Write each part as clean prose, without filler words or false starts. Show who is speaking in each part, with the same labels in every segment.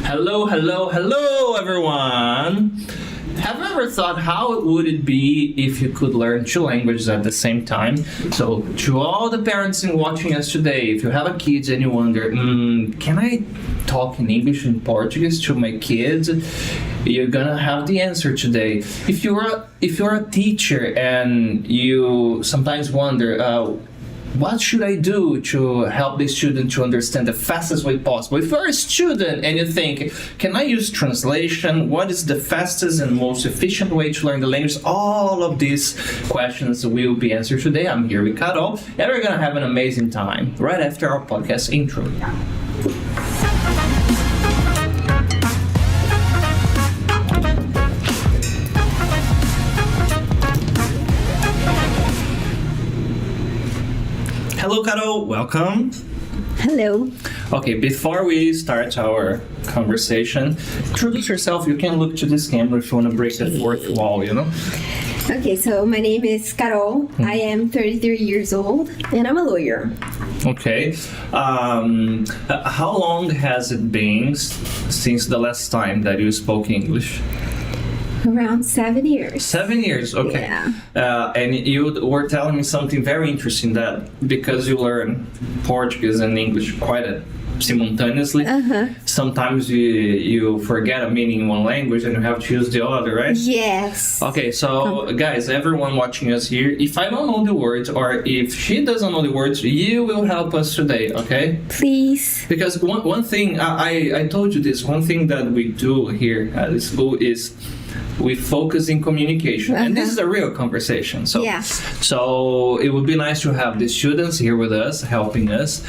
Speaker 1: Hello, hello, hello, everyone! Have you ever thought how would it be if you could learn two languages at the same time? So, to all the parents watching us today, if you have a kid and you wonder, can I talk in English and Portuguese to my kids? You're gonna have the answer today. If you're a teacher and you sometimes wonder, what should I do to help the student to understand the fastest way possible? If you're a student and you think, can I use translation? What is the fastest and most efficient way to learn the language? All of these questions will be answered today. I'm here with Carol, and we're going to have an amazing time right after our podcast intro. Hello, Carol. Welcome.
Speaker 2: Hello.
Speaker 1: Okay, before we start our conversation, introduce yourself. You can look to this camera if you want to break the fourth wall, you know?
Speaker 2: Okay, so my name is Carol. I am 33 years old, and I'm a lawyer.
Speaker 1: Okay. How long has it been since the last time that you spoke English?
Speaker 2: Around 7 years.
Speaker 1: 7 years, okay.
Speaker 2: Yeah.
Speaker 1: And you were telling me something very interesting, that because you learn Portuguese and English quite simultaneously, sometimes you forget a meaning in one language and you have to use the other, right?
Speaker 2: Yes.
Speaker 1: Okay, so guys, everyone watching us here, if I don't know the words or if she doesn't know the words, you will help us today, okay?
Speaker 2: Please.
Speaker 1: Because one thing, I told you this, one thing that we do here at the school is we focus in communication, and this is a real conversation. So, so it would be nice to have the students here with us, helping us.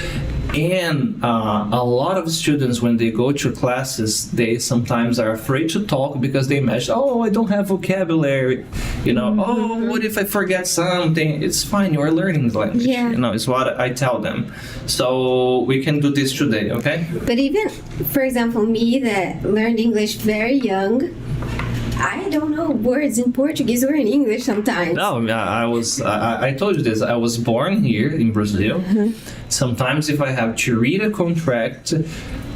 Speaker 1: And a lot of students, when they go to classes, they sometimes are afraid to talk because they imagine, oh, I don't have vocabulary. You know, oh, what if I forget something? It's fine, you are learning the language.
Speaker 2: Yeah.
Speaker 1: You know, it's what I tell them. So we can do this today, okay?
Speaker 2: But even, for example, me that learned English very young, I don't know words in Portuguese or in English sometimes.
Speaker 1: No, I told you this. I was born here in Brazil. Sometimes if I have to read a contract,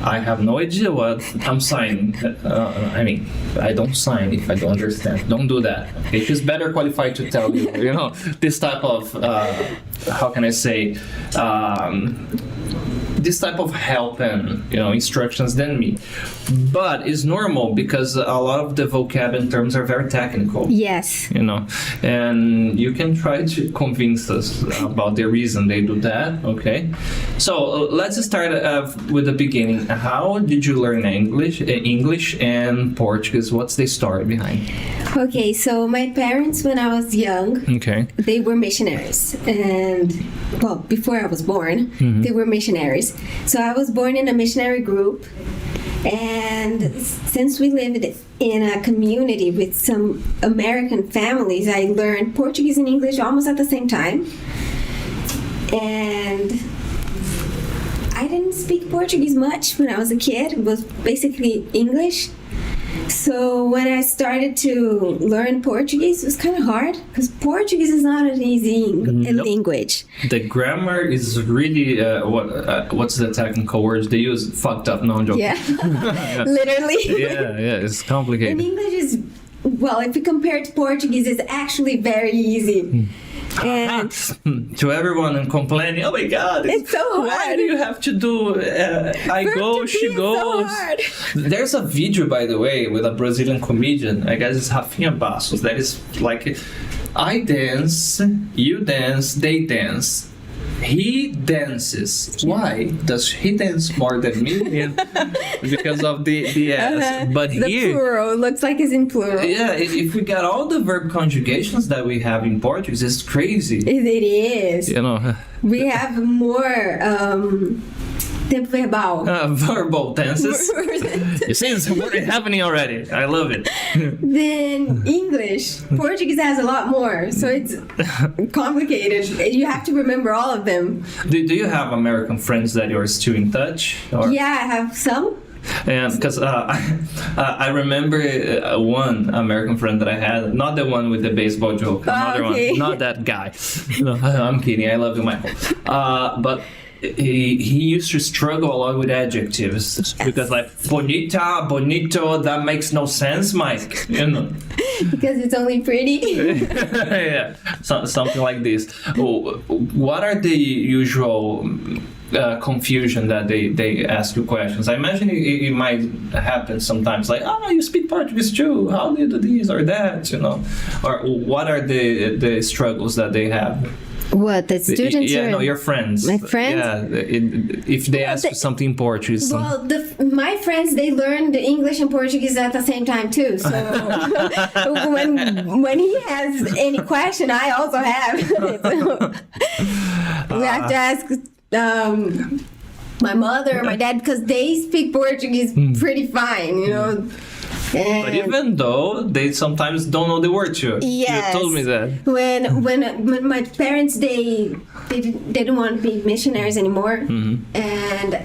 Speaker 1: I have no idea what I'm signing. I mean, I don't sign if I don't understand. Don't do that. Okay? She's better qualified to tell you, you know, this type of, how can I say, this type of help and, you know, instructions than me. But it's normal because a lot of the vocab and terms are very technical.
Speaker 2: Yes.
Speaker 1: You know, and you can try to convince us about the reason they do that, okay? So let's start with the beginning. How did you learn English and Portuguese? What's the story behind?
Speaker 2: Okay, so my parents, when I was young, they were missionaries. And, well, before I was born, they were missionaries. So I was born in a missionary group. And since we lived in a community with some American families, I learned Portuguese and English almost at the same time. And I didn't speak Portuguese much when I was a kid. It was basically English. So when I started to learn Portuguese, it was kind of hard because Portuguese is not an easy language.
Speaker 1: The grammar is really, what's the technical words they use? Fucked up, no, I'm joking.
Speaker 2: Yeah, literally.
Speaker 1: Yeah, it's complicated.
Speaker 2: And English is, well, if you compare it to Portuguese, it's actually very easy. And
Speaker 1: to everyone and complaining, oh my God,
Speaker 2: it's so hard.
Speaker 1: Why do you have to do I go, she goes? So there's a video, by the way, with a Brazilian comedian, I guess it's 𝗲𝗵𝗶𝗶, that is like, I dance, you dance, they dance. He dances. Why? Does he dance more than me? Because of the S. But
Speaker 2: the
Speaker 1: here,
Speaker 2: plural looks like it's in plural.
Speaker 1: Yeah, if we got all the verb conjugations that we have in Portuguese, it's crazy.
Speaker 2: It is.
Speaker 1: You know,
Speaker 2: we have more tempo verbal.
Speaker 1: Verbal tenses. You see, it's happening already. I love it.
Speaker 2: Then English. Portuguese has a lot more, so it's complicated. You have to remember all of them.
Speaker 1: Do you have American friends that you're still in touch? Or?
Speaker 2: Yeah, I have some.
Speaker 1: And because I remember one American friend that I had, not the one with the baseball joke, another one, not that guy. No, I'm kidding. I love you, Michael. But he used to struggle a lot with adjectives because like bonita, bonito, that makes no sense, Mike. You know,
Speaker 2: because it's only pretty.
Speaker 1: yeah, something like this. What are the usual confusion that they ask you questions? I imagine it might happen sometimes, like, you speak Portuguese too, how do you do this or that, you know? Or what are the struggles that they have?
Speaker 2: What, the students?
Speaker 1: Yeah, no, your friends.
Speaker 2: My friends?
Speaker 1: Yeah, if they ask you something in Portuguese.
Speaker 2: Well, my friends, they learned English and Portuguese at the same time too. So when he has any question, I also have. We have to ask my mother or my dad because they speak Portuguese pretty fine, you know.
Speaker 1: But even though they sometimes don't know the word too.
Speaker 2: Yes.
Speaker 1: You told me that.
Speaker 2: When my parents they didn't want to be missionaries anymore, and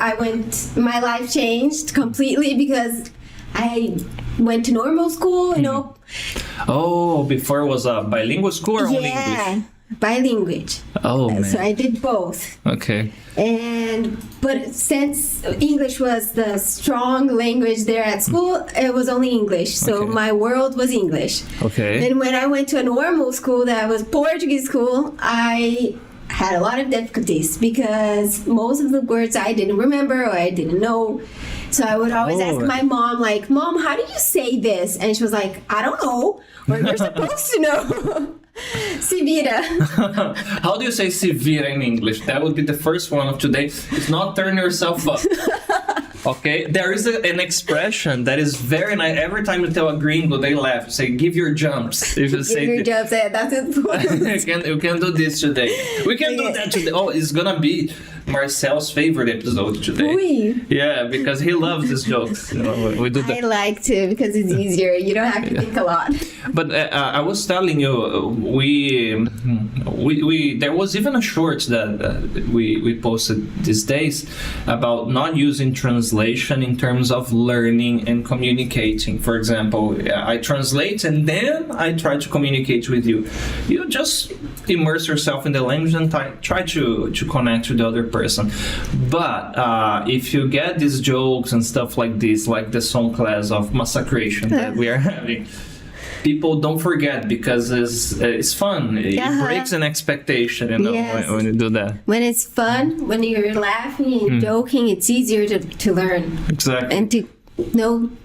Speaker 2: my life changed completely because I went to normal school, you know.
Speaker 1: Oh, before it was a bilingual school or only English?
Speaker 2: Yeah, bilingual.
Speaker 1: Oh, man.
Speaker 2: So I did both.
Speaker 1: Okay.
Speaker 2: But since English was the strong language there at school, it was only English. So my world was English.
Speaker 1: Okay.
Speaker 2: And when I went to a normal school that was Portuguese school, I had a lot of difficulties because most of the words I didn't remember or I didn't know. So I would always ask my mom, like, Mom, how do you say this? And she was like, I don't know. Or you're supposed to know. 𝗍𝗵𝗧.
Speaker 1: How do you say 𝗍𝗵𝗧 in English? That would be the first one of today. It's not turn yourself up. Okay? There is an expression that is very nice. Every time you tell a gringo, they laugh. Say, give your jumps. If you say
Speaker 2: give your jumps, that's it.
Speaker 1: you can do this today. We can do that today. Oh, it's gonna be Marcel's favorite episode today.
Speaker 2: Oui.
Speaker 1: Yeah, because he loves these jokes. You know, we do that.
Speaker 2: I like to because it's easier. You don't have to think a lot.
Speaker 1: But I was telling you, we there was even a short that we posted these days about not using translation in terms of learning and communicating. For example, I translate and then I try to communicate with you. You just immerse yourself in the language and try to connect with the other person. But if you get these jokes and stuff like this, like the song class of massacration that we are having, people don't forget because it's fun. It breaks an expectation, you know, when you do that.
Speaker 2: When it's fun, when you're laughing and joking, it's easier to learn.
Speaker 1: Exactly.
Speaker 2: And to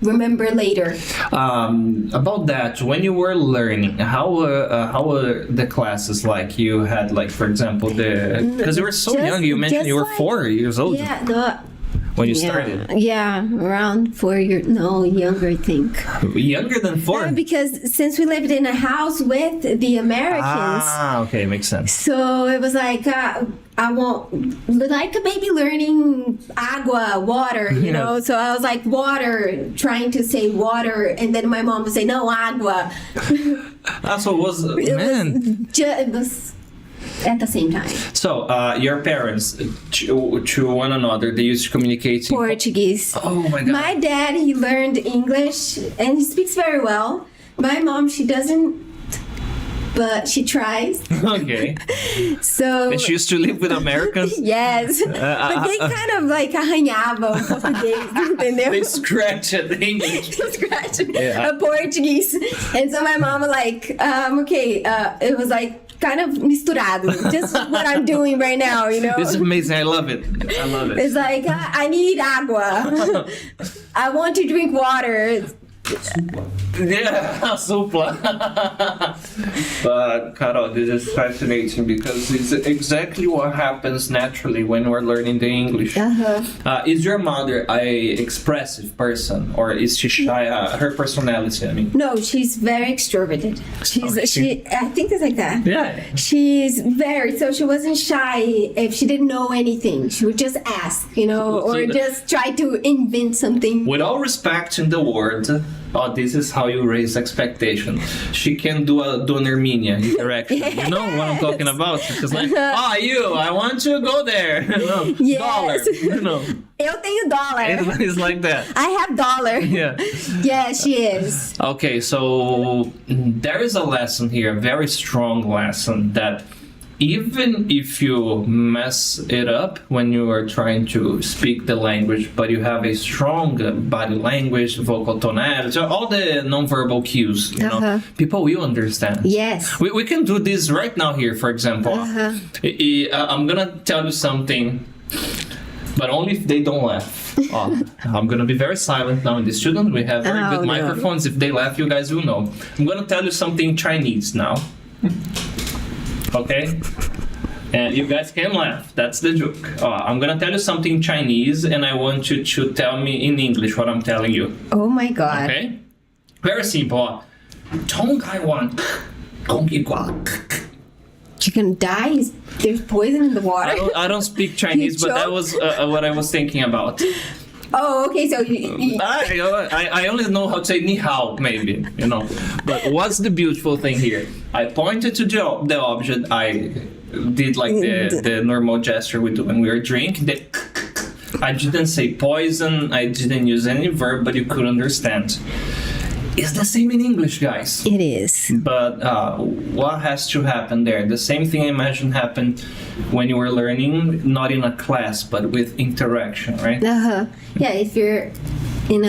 Speaker 2: remember later.
Speaker 1: About that, when you were learning, how were the classes like? You had, like, for example, because you were so young. You mentioned you were 4 years old.
Speaker 2: Yeah.
Speaker 1: When you started?
Speaker 2: Yeah, around 4 years. No, younger, I think.
Speaker 1: Younger than 4?
Speaker 2: Yeah, because since we lived in a house with the Americans.
Speaker 1: Okay, makes sense.
Speaker 2: So it was like, I want, like a baby learning agua, water, you know? So I was like, water, trying to say water, and then my mom would say, no, agua.
Speaker 1: That's what was, man.
Speaker 2: It was at the same time.
Speaker 1: So, your parents, to one another, they used to communicate in
Speaker 2: Portuguese.
Speaker 1: Oh my God.
Speaker 2: My dad, he learned English, and he speaks very well. My mom, she doesn't, but she tries.
Speaker 1: Okay.
Speaker 2: So.
Speaker 1: And she used to live with Americans?
Speaker 2: Yes. But they kind of like arranhavam português, entendeu?
Speaker 1: They scratch at the English.
Speaker 2: They scratch a Portuguese. And so my mom was like, it was like, kind of misturado, just what I'm doing right now, you know?
Speaker 1: This is amazing. I love it.
Speaker 2: It's like, I need agua. I want to drink water.
Speaker 1: Yeah, 𝗧𝗶𝗺𝗀. But Carol, this is fascinating because it's exactly what happens naturally when we're learning the English. Is your mother a expressive person, or is she shy? Her personality, I mean.
Speaker 2: No, she's very extroverted. I think it's like that.
Speaker 1: Yeah.
Speaker 2: She's so she wasn't shy if she didn't know anything. She would just ask, you know, or just try to invent something.
Speaker 1: With all respect in the world, this is how you raise expectation. She can do an Armenia interaction.
Speaker 2: Yes.
Speaker 1: You know what I'm talking about? She's like, I want to go there.
Speaker 2: Yes.
Speaker 1: Dollar. You know.
Speaker 2: Eu tenho dollar.
Speaker 1: It's like that.
Speaker 2: I have dollar.
Speaker 1: Yeah.
Speaker 2: Yeah, she is.
Speaker 1: Okay, so there is a lesson here, a very strong lesson that even if you mess it up when you are trying to speak the language, but you have a strong body language, vocal tonality, so all the non-verbal cues, you know, people will understand.
Speaker 2: Yes.
Speaker 1: We can do this right now here, for example. I'm gonna tell you something, but only if they don't laugh. I'm gonna be very silent now in the student. We have very good microphones. If they laugh, you guys will know. I'm gonna tell you something Chinese now. Okay? And you guys can laugh. That's the joke. I'm gonna tell you something Chinese, and I want you to tell me in English what I'm telling you.
Speaker 2: Oh my god.
Speaker 1: Okay? Very simple.
Speaker 2: You're gonna die? There's poison in the water?
Speaker 1: I don't speak Chinese, but that was what I was thinking about.
Speaker 2: Oh, okay, so
Speaker 1: I only know how to say ni hao, maybe, you know. But what's the beautiful thing here? I pointed to the object. I did like the normal gesture we do when we are drinking. I didn't say poison. I didn't use any verb, but you could understand. It's the same in English, guys.
Speaker 2: It is.
Speaker 1: But what has to happen there? The same thing I imagine happened when you were learning, not in a class, but with interaction, right?
Speaker 2: Yeah, if you're in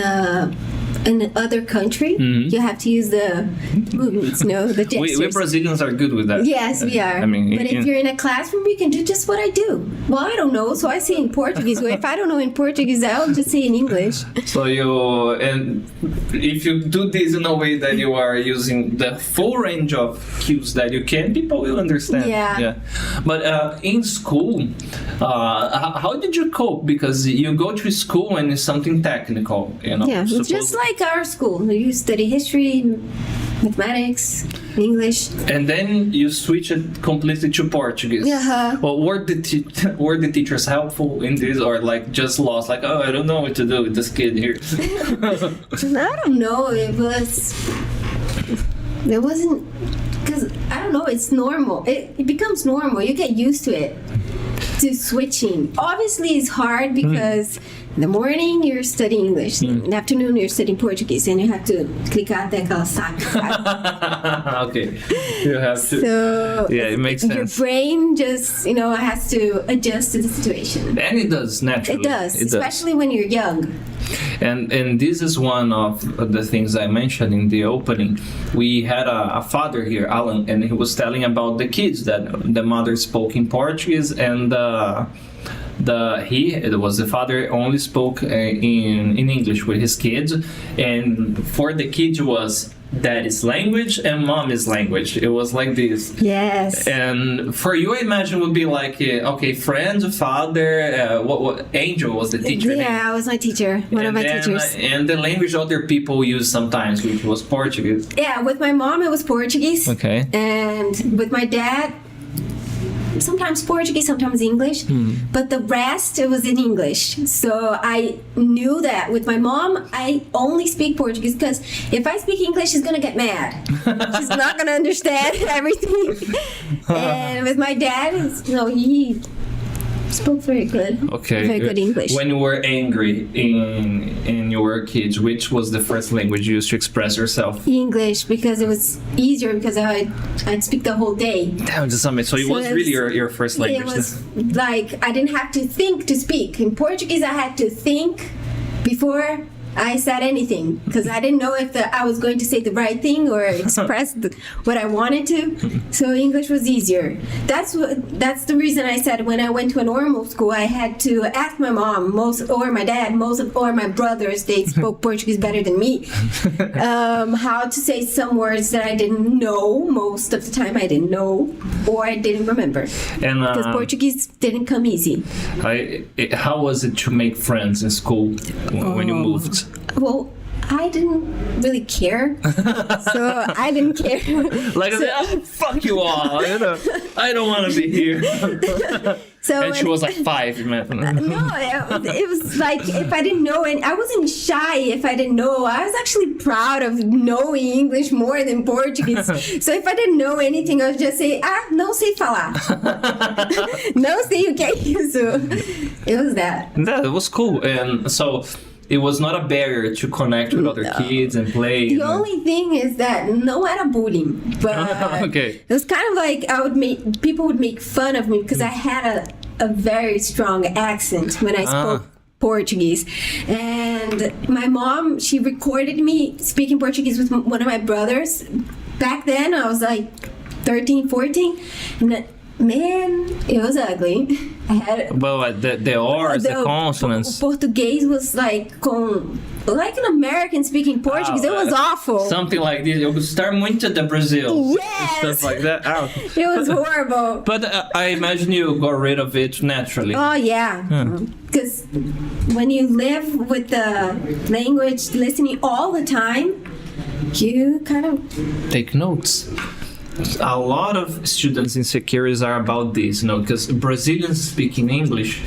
Speaker 2: another country, you have to use the movements, the gestures.
Speaker 1: We Brazilians are good with that.
Speaker 2: Yes, we are.
Speaker 1: I mean,
Speaker 2: but if you're in a classroom, you can do just what I do. Well, I don't know, so I say in Portuguese. Well, if I don't know in Portuguese, I'll just say in English.
Speaker 1: So and if you do this in a way that you are using the full range of cues that you can, people will understand.
Speaker 2: Yeah.
Speaker 1: But in school, how did you cope? Because you go to school and it's something technical, you know.
Speaker 2: Yeah, it's just like our school. You study history, mathematics, English.
Speaker 1: And then you switch it completely to Portuguese. Well, were the teachers helpful in this, or like just lost? Like, oh, I don't know what to do with this kid here.
Speaker 2: I don't know. It wasn't, because I don't know. It's normal. It becomes normal. You get used to it. To switching. Obviously, it's hard because in the morning you're studying English, in the afternoon you're studying Portuguese, and you have to clicar daquela saca.
Speaker 1: Okay, you have to.
Speaker 2: So
Speaker 1: yeah, it makes sense.
Speaker 2: Your brain just has to adjust to the situation.
Speaker 1: And it does naturally.
Speaker 2: It does, especially when you're young.
Speaker 1: And this is one of the things I mentioned in the opening. We had a father here, Alan, and he was telling about the kids that the mother spoke in Portuguese, and the father only spoke in English with his kids, and for the kids was daddy's language and mommy's language. It was like this.
Speaker 2: Yes.
Speaker 1: And for you, I imagine would be like, okay, friend, father, what Angel was the teacher.
Speaker 2: Yeah, I was my teacher, one of my teachers.
Speaker 1: And the language other people use sometimes, which was Portuguese.
Speaker 2: Yeah, with my mom, it was Portuguese.
Speaker 1: Okay.
Speaker 2: And with my dad, sometimes Portuguese, sometimes English, but the rest it was in English. So I knew that with my mom, I only speak Portuguese because if I speak English, she's gonna get mad. She's not gonna understand everything. And with my dad, he spoke very good.
Speaker 1: Okay.
Speaker 2: Very good English.
Speaker 1: When you were angry in your kids, which was the first language you used to express yourself?
Speaker 2: English, because it was easier because I'd speak the whole day.
Speaker 1: Damn, so it was really your first language.
Speaker 2: It was like I didn't have to think to speak. In Portuguese, I had to think before I said anything because I didn't know if I was going to say the right thing or express what I wanted to. So English was easier. That's the reason I said when I went to a normal school, I had to ask my mom, or my dad, or my brothers, they spoke Portuguese better than me, how to say some words that I didn't know. Most of the time I didn't know or I didn't remember. And because Portuguese didn't come easy.
Speaker 1: How was it to make friends in school when you moved?
Speaker 2: Well, I didn't really care, so I didn't care.
Speaker 1: Like, fuck you all, I don't want to be here. And she was like 5, man.
Speaker 2: No, it was like if I didn't know, and I wasn't shy if I didn't know. I was actually proud of knowing English more than Portuguese. So if I didn't know anything, I would just say, não sei falar. Não sei o que é isso. It was that.
Speaker 1: That was cool. And so it was not a barrier to connect with other kids and play.
Speaker 2: The only thing is that no era bullying, but
Speaker 1: Okay.
Speaker 2: it was kind of like people would make fun of me because I had a very strong accent when I spoke Portuguese. And my mom, she recorded me speaking Portuguese with one of my brothers. Back then, I was like 13, 14. And man, it was ugly. I had...
Speaker 1: Well, the R's, the consonants.
Speaker 2: Português was like an American speaking Portuguese. It was awful.
Speaker 1: Something like this. Eu gostar muito de Brazil.
Speaker 2: Yes.
Speaker 1: Stuff like that.
Speaker 2: It was horrible.
Speaker 1: But I imagine you got rid of it naturally.
Speaker 2: Oh, yeah. Because when you live with the language, listening all the time, you kind of...
Speaker 1: Take notes. A lot of students in securities are about this, because Brazilians speaking English,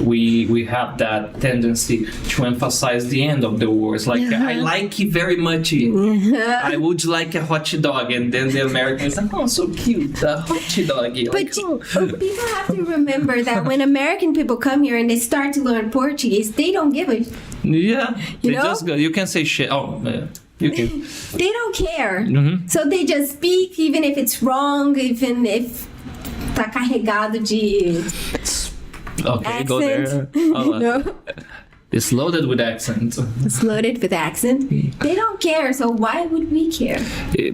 Speaker 1: we have that tendency to emphasize the end of the words. Like, I like it very much. I would like a hot dog. And then the Americans like, oh, so cute, a hot dog.
Speaker 2: But people have to remember that when American people come here and they start to learn Portuguese, they don't give a...
Speaker 1: Yeah,
Speaker 2: You
Speaker 1: they
Speaker 2: know?
Speaker 1: just go. You can say shit. Oh, yeah. You can.
Speaker 2: They don't care. So they just speak even if it's wrong, even if tá carregado de
Speaker 1: Okay,
Speaker 2: accent.
Speaker 1: go there.
Speaker 2: No?
Speaker 1: It's loaded with accent.
Speaker 2: It's loaded with accent. They don't care, so why would we care?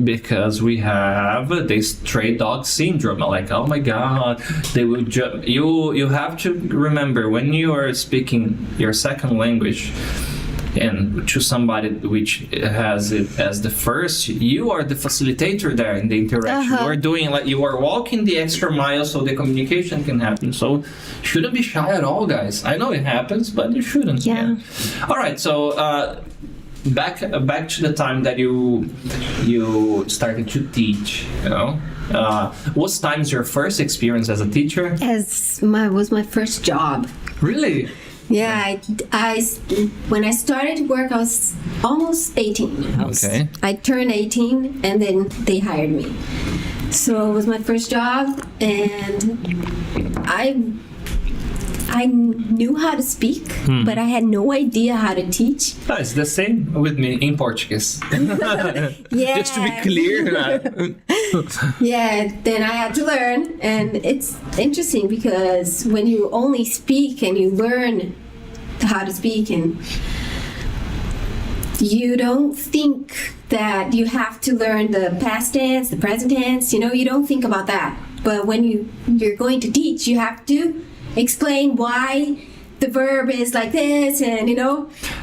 Speaker 1: Because we have this stray dog syndrome. Like, oh my God, they will you have to remember when you are speaking your second language and to somebody which has it as the first, you are the facilitator there in the interaction. You are doing, like, you are walking the extra mile so the communication can happen. So shouldn't be shy at all, guys. I know it happens, but you shouldn't.
Speaker 2: Yeah.
Speaker 1: All right, so back to the time that you started to teach, what time is your first experience as a teacher?
Speaker 2: Was my first job.
Speaker 1: Really?
Speaker 2: Yeah, when I started to work, I was almost 18.
Speaker 1: Okay.
Speaker 2: I turned 18, and then they hired me. So it was my first job, and I knew how to speak, but I had no idea how to teach.
Speaker 1: It's the same with me in Portuguese.
Speaker 2: Yeah.
Speaker 1: Just to be clear.
Speaker 2: Yeah, then I had to learn, and it's interesting because when you only speak and you learn how to speak, and you don't think that you have to learn the past tense, the present tense, you don't think about that. But when you're going to teach, you have to explain why the verb is like this, and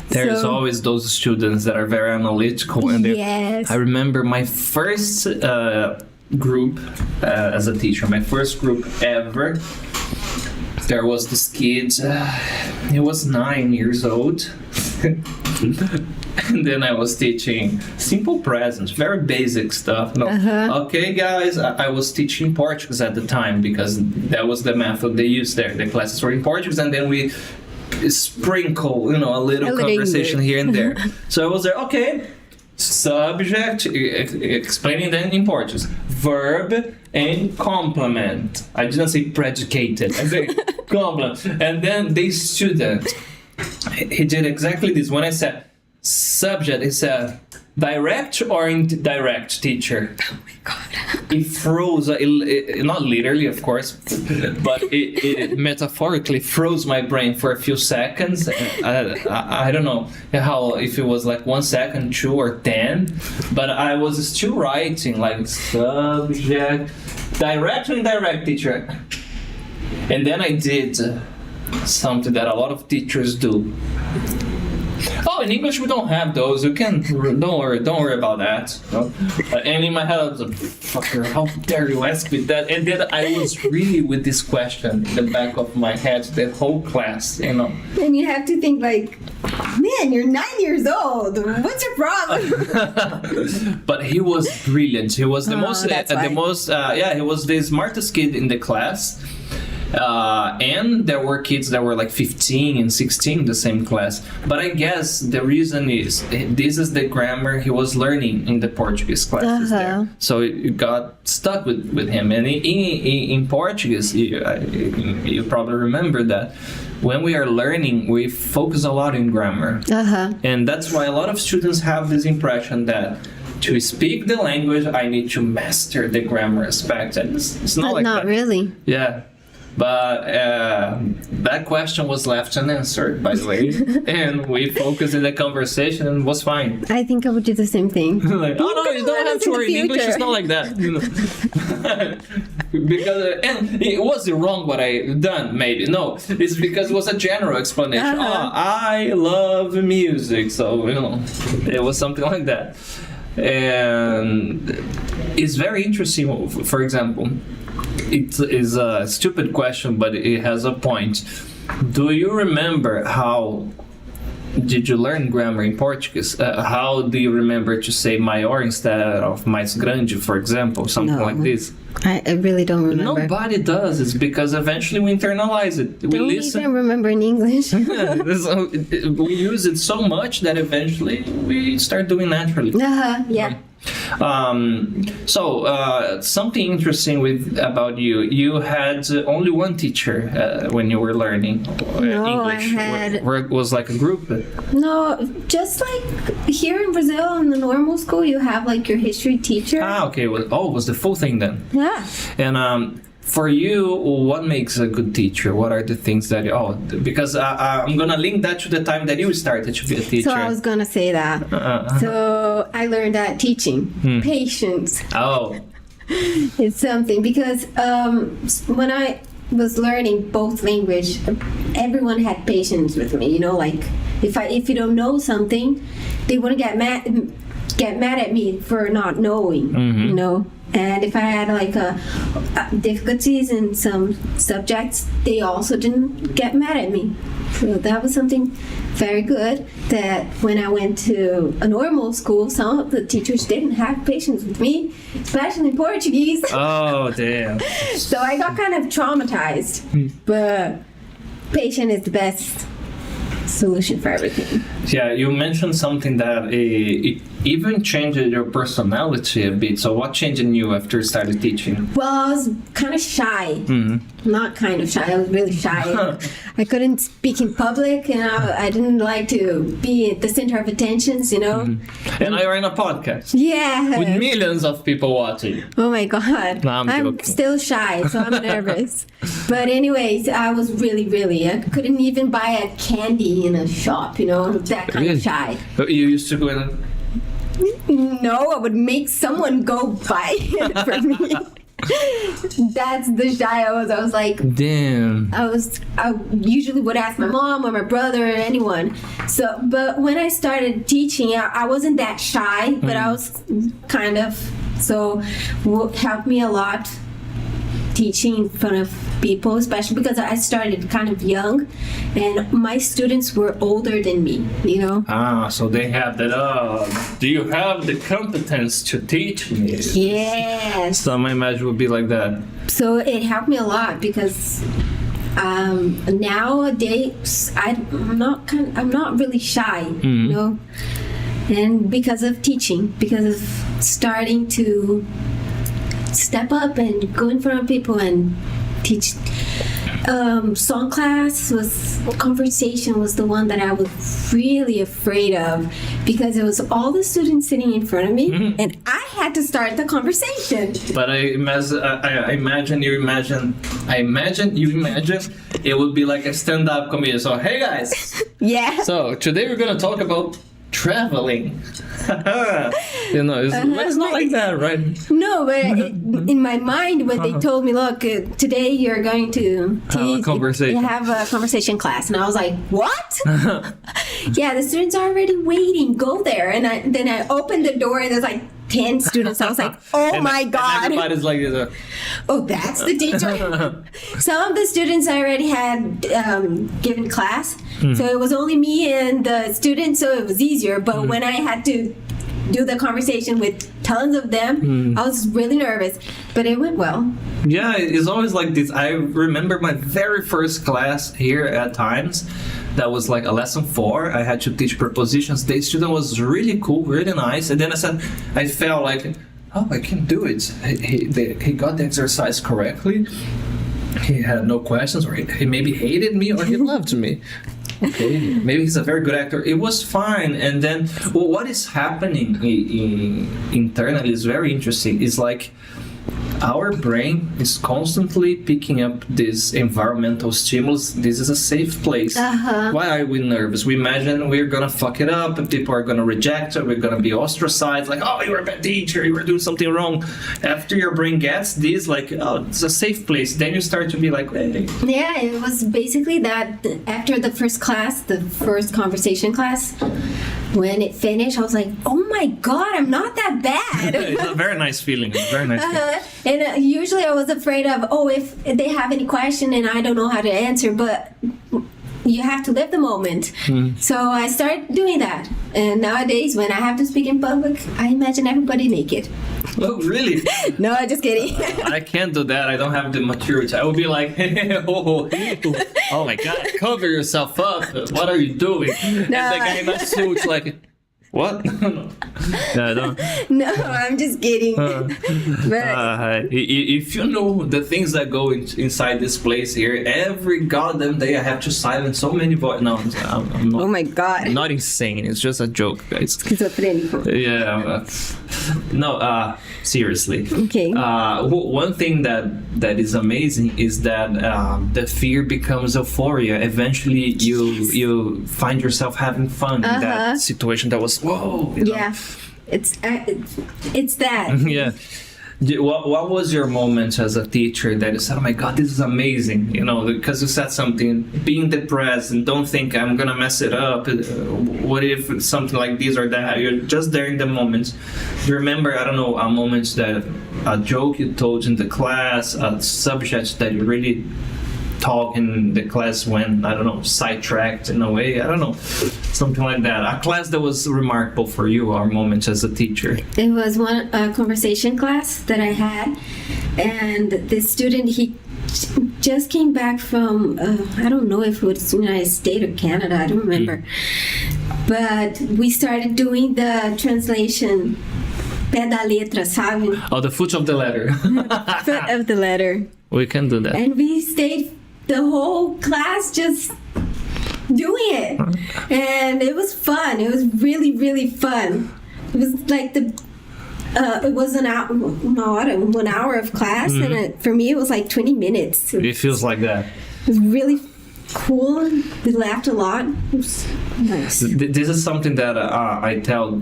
Speaker 1: There's always those students that are very analytical, and
Speaker 2: yes.
Speaker 1: I remember my first group as a teacher, my first group ever. There was this kid, he was 9 years old. And then I was teaching simple presents, very basic stuff. Okay, guys, I was teaching Portuguese at the time because that was the method they used there. The classes were in Portuguese, and then we sprinkle, a little conversation here and there. So I was there, okay, subject, explaining them in Portuguese, verb, and complement. I didn't say predicated, I said complement. And then the student, he did exactly this. When I said subject, he said direct or indirect, teacher.
Speaker 2: Oh my God.
Speaker 1: It froze, not literally, of course, but it metaphorically froze my brain for a few seconds. I don't know if it was like 1 second, 2 or 10, but I was still writing like subject, direct or indirect, teacher. And then I did something that a lot of teachers do. Oh, in English we don't have those. You can don't worry about that. And in my head I was like, fucker, how dare you ask me that? And then I was really with this question in the back of my head the whole class,
Speaker 2: And you have to think like, man, you're 9 years old. What's your problem?
Speaker 1: But he was brilliant. He was the most he was the smartest kid in the class. And there were kids that were like 15 and 16 in the same class. But I guess the reason is this is the grammar he was learning in the Portuguese classes there. So it got stuck with him. And in Portuguese, you probably remember that when we are learning, we focus a lot in grammar. And that's why a lot of students have this impression that to speak the language, I need to master the grammar aspect. And it's not like that.
Speaker 2: Not really.
Speaker 1: Yeah. But that question was left unanswered, by the way. And we focused in the conversation and it was fine.
Speaker 2: I think I would do the same thing.
Speaker 1: Like, oh no, you don't have to worry. In English, it's not like that. You know? Because and it was wrong what I done. Maybe no, it's because it was a general explanation. Oh, I love music, so it was something like that. And it's very interesting. For example, it is a stupid question, but it has a point. Do you remember how did you learn grammar in Portuguese? How do you remember to say maior instead of mais grande, for example? Something like this.
Speaker 2: I really don't remember.
Speaker 1: Nobody does. It's because eventually we internalize it. We
Speaker 2: don't
Speaker 1: listen.
Speaker 2: even remember in English.
Speaker 1: We use it so much that eventually we start doing naturally.
Speaker 2: Yeah.
Speaker 1: So something interesting about you. You had only one teacher when you were learning English. Where it was like a group.
Speaker 2: No, just like here in Brazil in the normal school, you have like your history teacher.
Speaker 1: Okay. It was the full thing then.
Speaker 2: Yeah.
Speaker 1: And for you, what makes a good teacher? What are the things that because I'm gonna link that to the time that you started to be a teacher.
Speaker 2: So I was gonna say that. So I learned that teaching patience. It's something because when I was learning both language, everyone had patience with me. Like if you don't know something, they wouldn't get mad at me for not knowing. And if I had like difficulties in some subjects, they also didn't get mad at me. So that was something very good, that when I went to a normal school, some of the teachers didn't have patience with me, especially in Portuguese.
Speaker 1: Oh, damn.
Speaker 2: So I got kind of traumatized. But patience is the best solution for everything.
Speaker 1: Yeah, you mentioned something that it even changed your personality a bit. So what changed in you after you started teaching?
Speaker 2: Well, I was kind of shy. Not kind of shy, I was really shy. I couldn't speak in public, and I didn't like to be at the center of attentions, And
Speaker 1: you're in a podcast.
Speaker 2: Yeah.
Speaker 1: With millions of people watching.
Speaker 2: Oh my God.
Speaker 1: No, I'm
Speaker 2: still shy, so I'm nervous. But anyways, I was really, I couldn't even buy a candy in a shop, that kind of shy.
Speaker 1: You used to go in
Speaker 2: No, I would make someone go buy it for me. That's the shy I was. I was like,
Speaker 1: damn.
Speaker 2: I usually would ask my mom or my brother or anyone. So, but when I started teaching, I wasn't that shy, but I was kind of. So, it helped me a lot teaching in front of people, especially because I started kind of young, and my students were older than me,
Speaker 1: so they have that, do you have the competence to teach me?
Speaker 2: Yes.
Speaker 1: So my imagine would be like that.
Speaker 2: So it helped me a lot because nowadays I'm not really shy, and because of teaching, because of starting to step up and go in front of people and teach. Song class conversation was the one that I was really afraid of, because it was all the students sitting in front of me, and I had to start the conversation.
Speaker 1: But I imagine it would be like a stand-up comedy. So hey guys,
Speaker 2: yeah.
Speaker 1: So today we're gonna talk about traveling. It's not like that, right?
Speaker 2: No, but in my mind, when they told me, look, today you're going to have a conversation class, and I was like, what? Yeah, the students are already waiting. Go there. And then I opened the door, and there's like 10 students. I was like, oh my God.
Speaker 1: And everybody's like,
Speaker 2: oh, that's the teacher. Some of the students I already had given class, so it was only me and the students, so it was easier. But when I had to do the conversation with tons of them, I was really nervous, but it went well.
Speaker 1: Yeah, it's always like this. I remember my very first class here at Times. That was like a lesson 4. I had to teach prepositions. The student was really cool, really nice. And then I felt like, oh, I can do it. He got the exercise correctly. He had no questions, or he maybe hated me, or he loved me. Okay, maybe he's a very good actor. It was fine. And then what is happening internally is very interesting. It's like our brain is constantly picking up this environmental stimulus. This is a safe place. Why are we nervous? We imagine we're gonna fuck it up and people are gonna reject it. We're gonna be ostracized, like, oh, you were a bad teacher, you were doing something wrong. After your brain gets this, like, oh, it's a safe place, then you start to be like, hey.
Speaker 2: Yeah, it was basically that. After the first class, the first conversation class, when it finished, I was like, oh my god, I'm not that bad.
Speaker 1: It's a very nice feeling. Very nice feeling.
Speaker 2: And usually I was afraid of, if they have any question and I don't know how to answer, but you have to live the moment. So I started doing that. And nowadays, when I have to speak in public, I imagine everybody naked.
Speaker 1: Oh, really?
Speaker 2: No, just kidding.
Speaker 1: I can't do that. I don't have the maturity. I would be like, oh my god, cover yourself up. What are you doing? And the guy in that suit's like, what? No, I don't.
Speaker 2: No, I'm just kidding. But
Speaker 1: if you know the things that go inside this place here, every goddamn day I have to silence so many voices. No, I'm not.
Speaker 2: Oh my god.
Speaker 1: I'm not insane. It's just a joke, guys.
Speaker 2: Schizophrenic.
Speaker 1: Yeah. No, seriously.
Speaker 2: Okay.
Speaker 1: One thing that is amazing is that the fear becomes euphoria. Eventually, you find yourself having fun in that situation that was whoa.
Speaker 2: Yeah, it's that.
Speaker 1: Yeah. What was your moment as a teacher that you said, oh my god, this is amazing, because you said something, being depressed and don't think I'm gonna mess it up, what if it's something like this or that, you're just there in the moment. Do you remember, I don't know, a moment that a joke you told in the class, a subject that you really talk in the class when, I don't know, sidetracked in a way, I don't know, something like that. A class that was remarkable for you, or moments as a teacher.
Speaker 2: It was one conversation class that I had, and the student, he just came back from, I don't know if it was United States or Canada, I don't remember. But we started doing the translation, pé da letra, sabe?
Speaker 1: Oh, the foot of the letter.
Speaker 2: Foot of the letter.
Speaker 1: We can do that.
Speaker 2: And we stayed the whole class just doing it. And it was fun. It was really, really fun. It was like it was an hour of class, and for me it was like 20 minutes.
Speaker 1: It feels like that.
Speaker 2: It was really cool. We laughed a lot. It was nice.
Speaker 1: This is something that I tell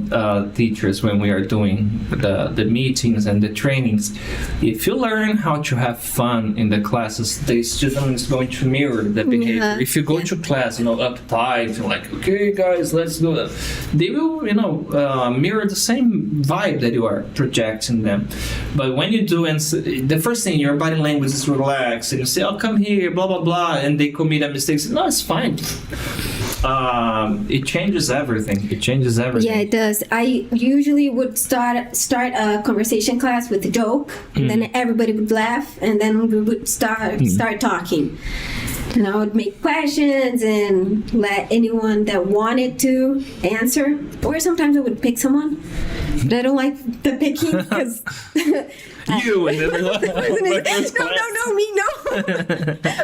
Speaker 1: teachers when we are doing the meetings and the trainings. If you learn how to have fun in the classes, the student is going to mirror the behavior. If you go to class, uptight, like, okay guys, let's do it, they will, mirror the same vibe that you are projecting them. But when you do, and the first thing, your body language is relaxed, and you say, oh, come here, blah blah blah, and they commit a mistakes. No, it's fine. It changes everything.
Speaker 2: Yeah, it does. I usually would start a conversation class with a joke, and then everybody would laugh, and then we would start talking. And I would make questions and let anyone that wanted to answer. Or sometimes I would pick someone. But I don't like the picking because...
Speaker 1: You and
Speaker 2: No, me, no.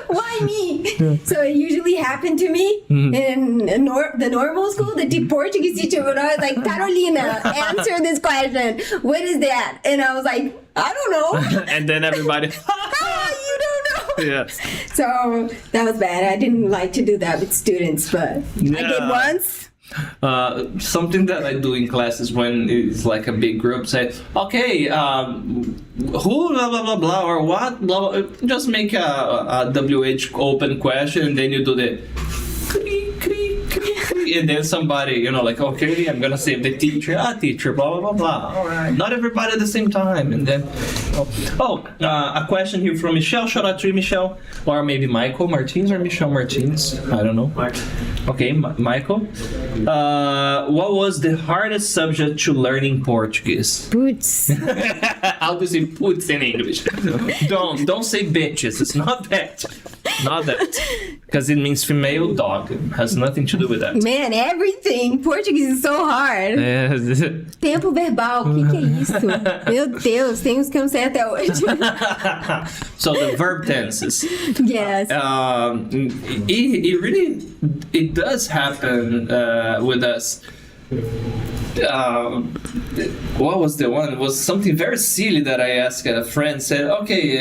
Speaker 2: Why me? So it usually happened to me in the normal school. The deep Portuguese teacher would always like, Carolina, answer this question. What is that? And I was like, I don't know.
Speaker 1: And then everybody,
Speaker 2: you don't know.
Speaker 1: Yeah.
Speaker 2: So that was bad. I didn't like to do that with students, but I did once.
Speaker 1: Something that I do in classes when it's like a big group, say, okay, who blah blah blah blah or what blah, blah, just make a WH open question, and then you do the and then somebody, like, okay, I'm gonna say the teacher, teacher, blah blah blah blah. All right, not everybody at the same time, and then a question here from Michelle. Shout out to Michelle, or maybe Michael Martins or Michelle Martins. I don't know. Okay, Michael. What was the hardest subject to learn in Portuguese?
Speaker 2: Boots.
Speaker 1: How do you say putz in English? Don't say bitches. It's not that. not that. Because it means female dog. It has nothing to do with that.
Speaker 2: Man, everything. Portuguese is so hard. Tempo verbal, o que é isso? Meu Deus, tem uns que eu não sei até hoje.
Speaker 1: So the verb tenses.
Speaker 2: Yes.
Speaker 1: It does happen with us. What was the one? It was something very silly that I asked a friend. Said, okay,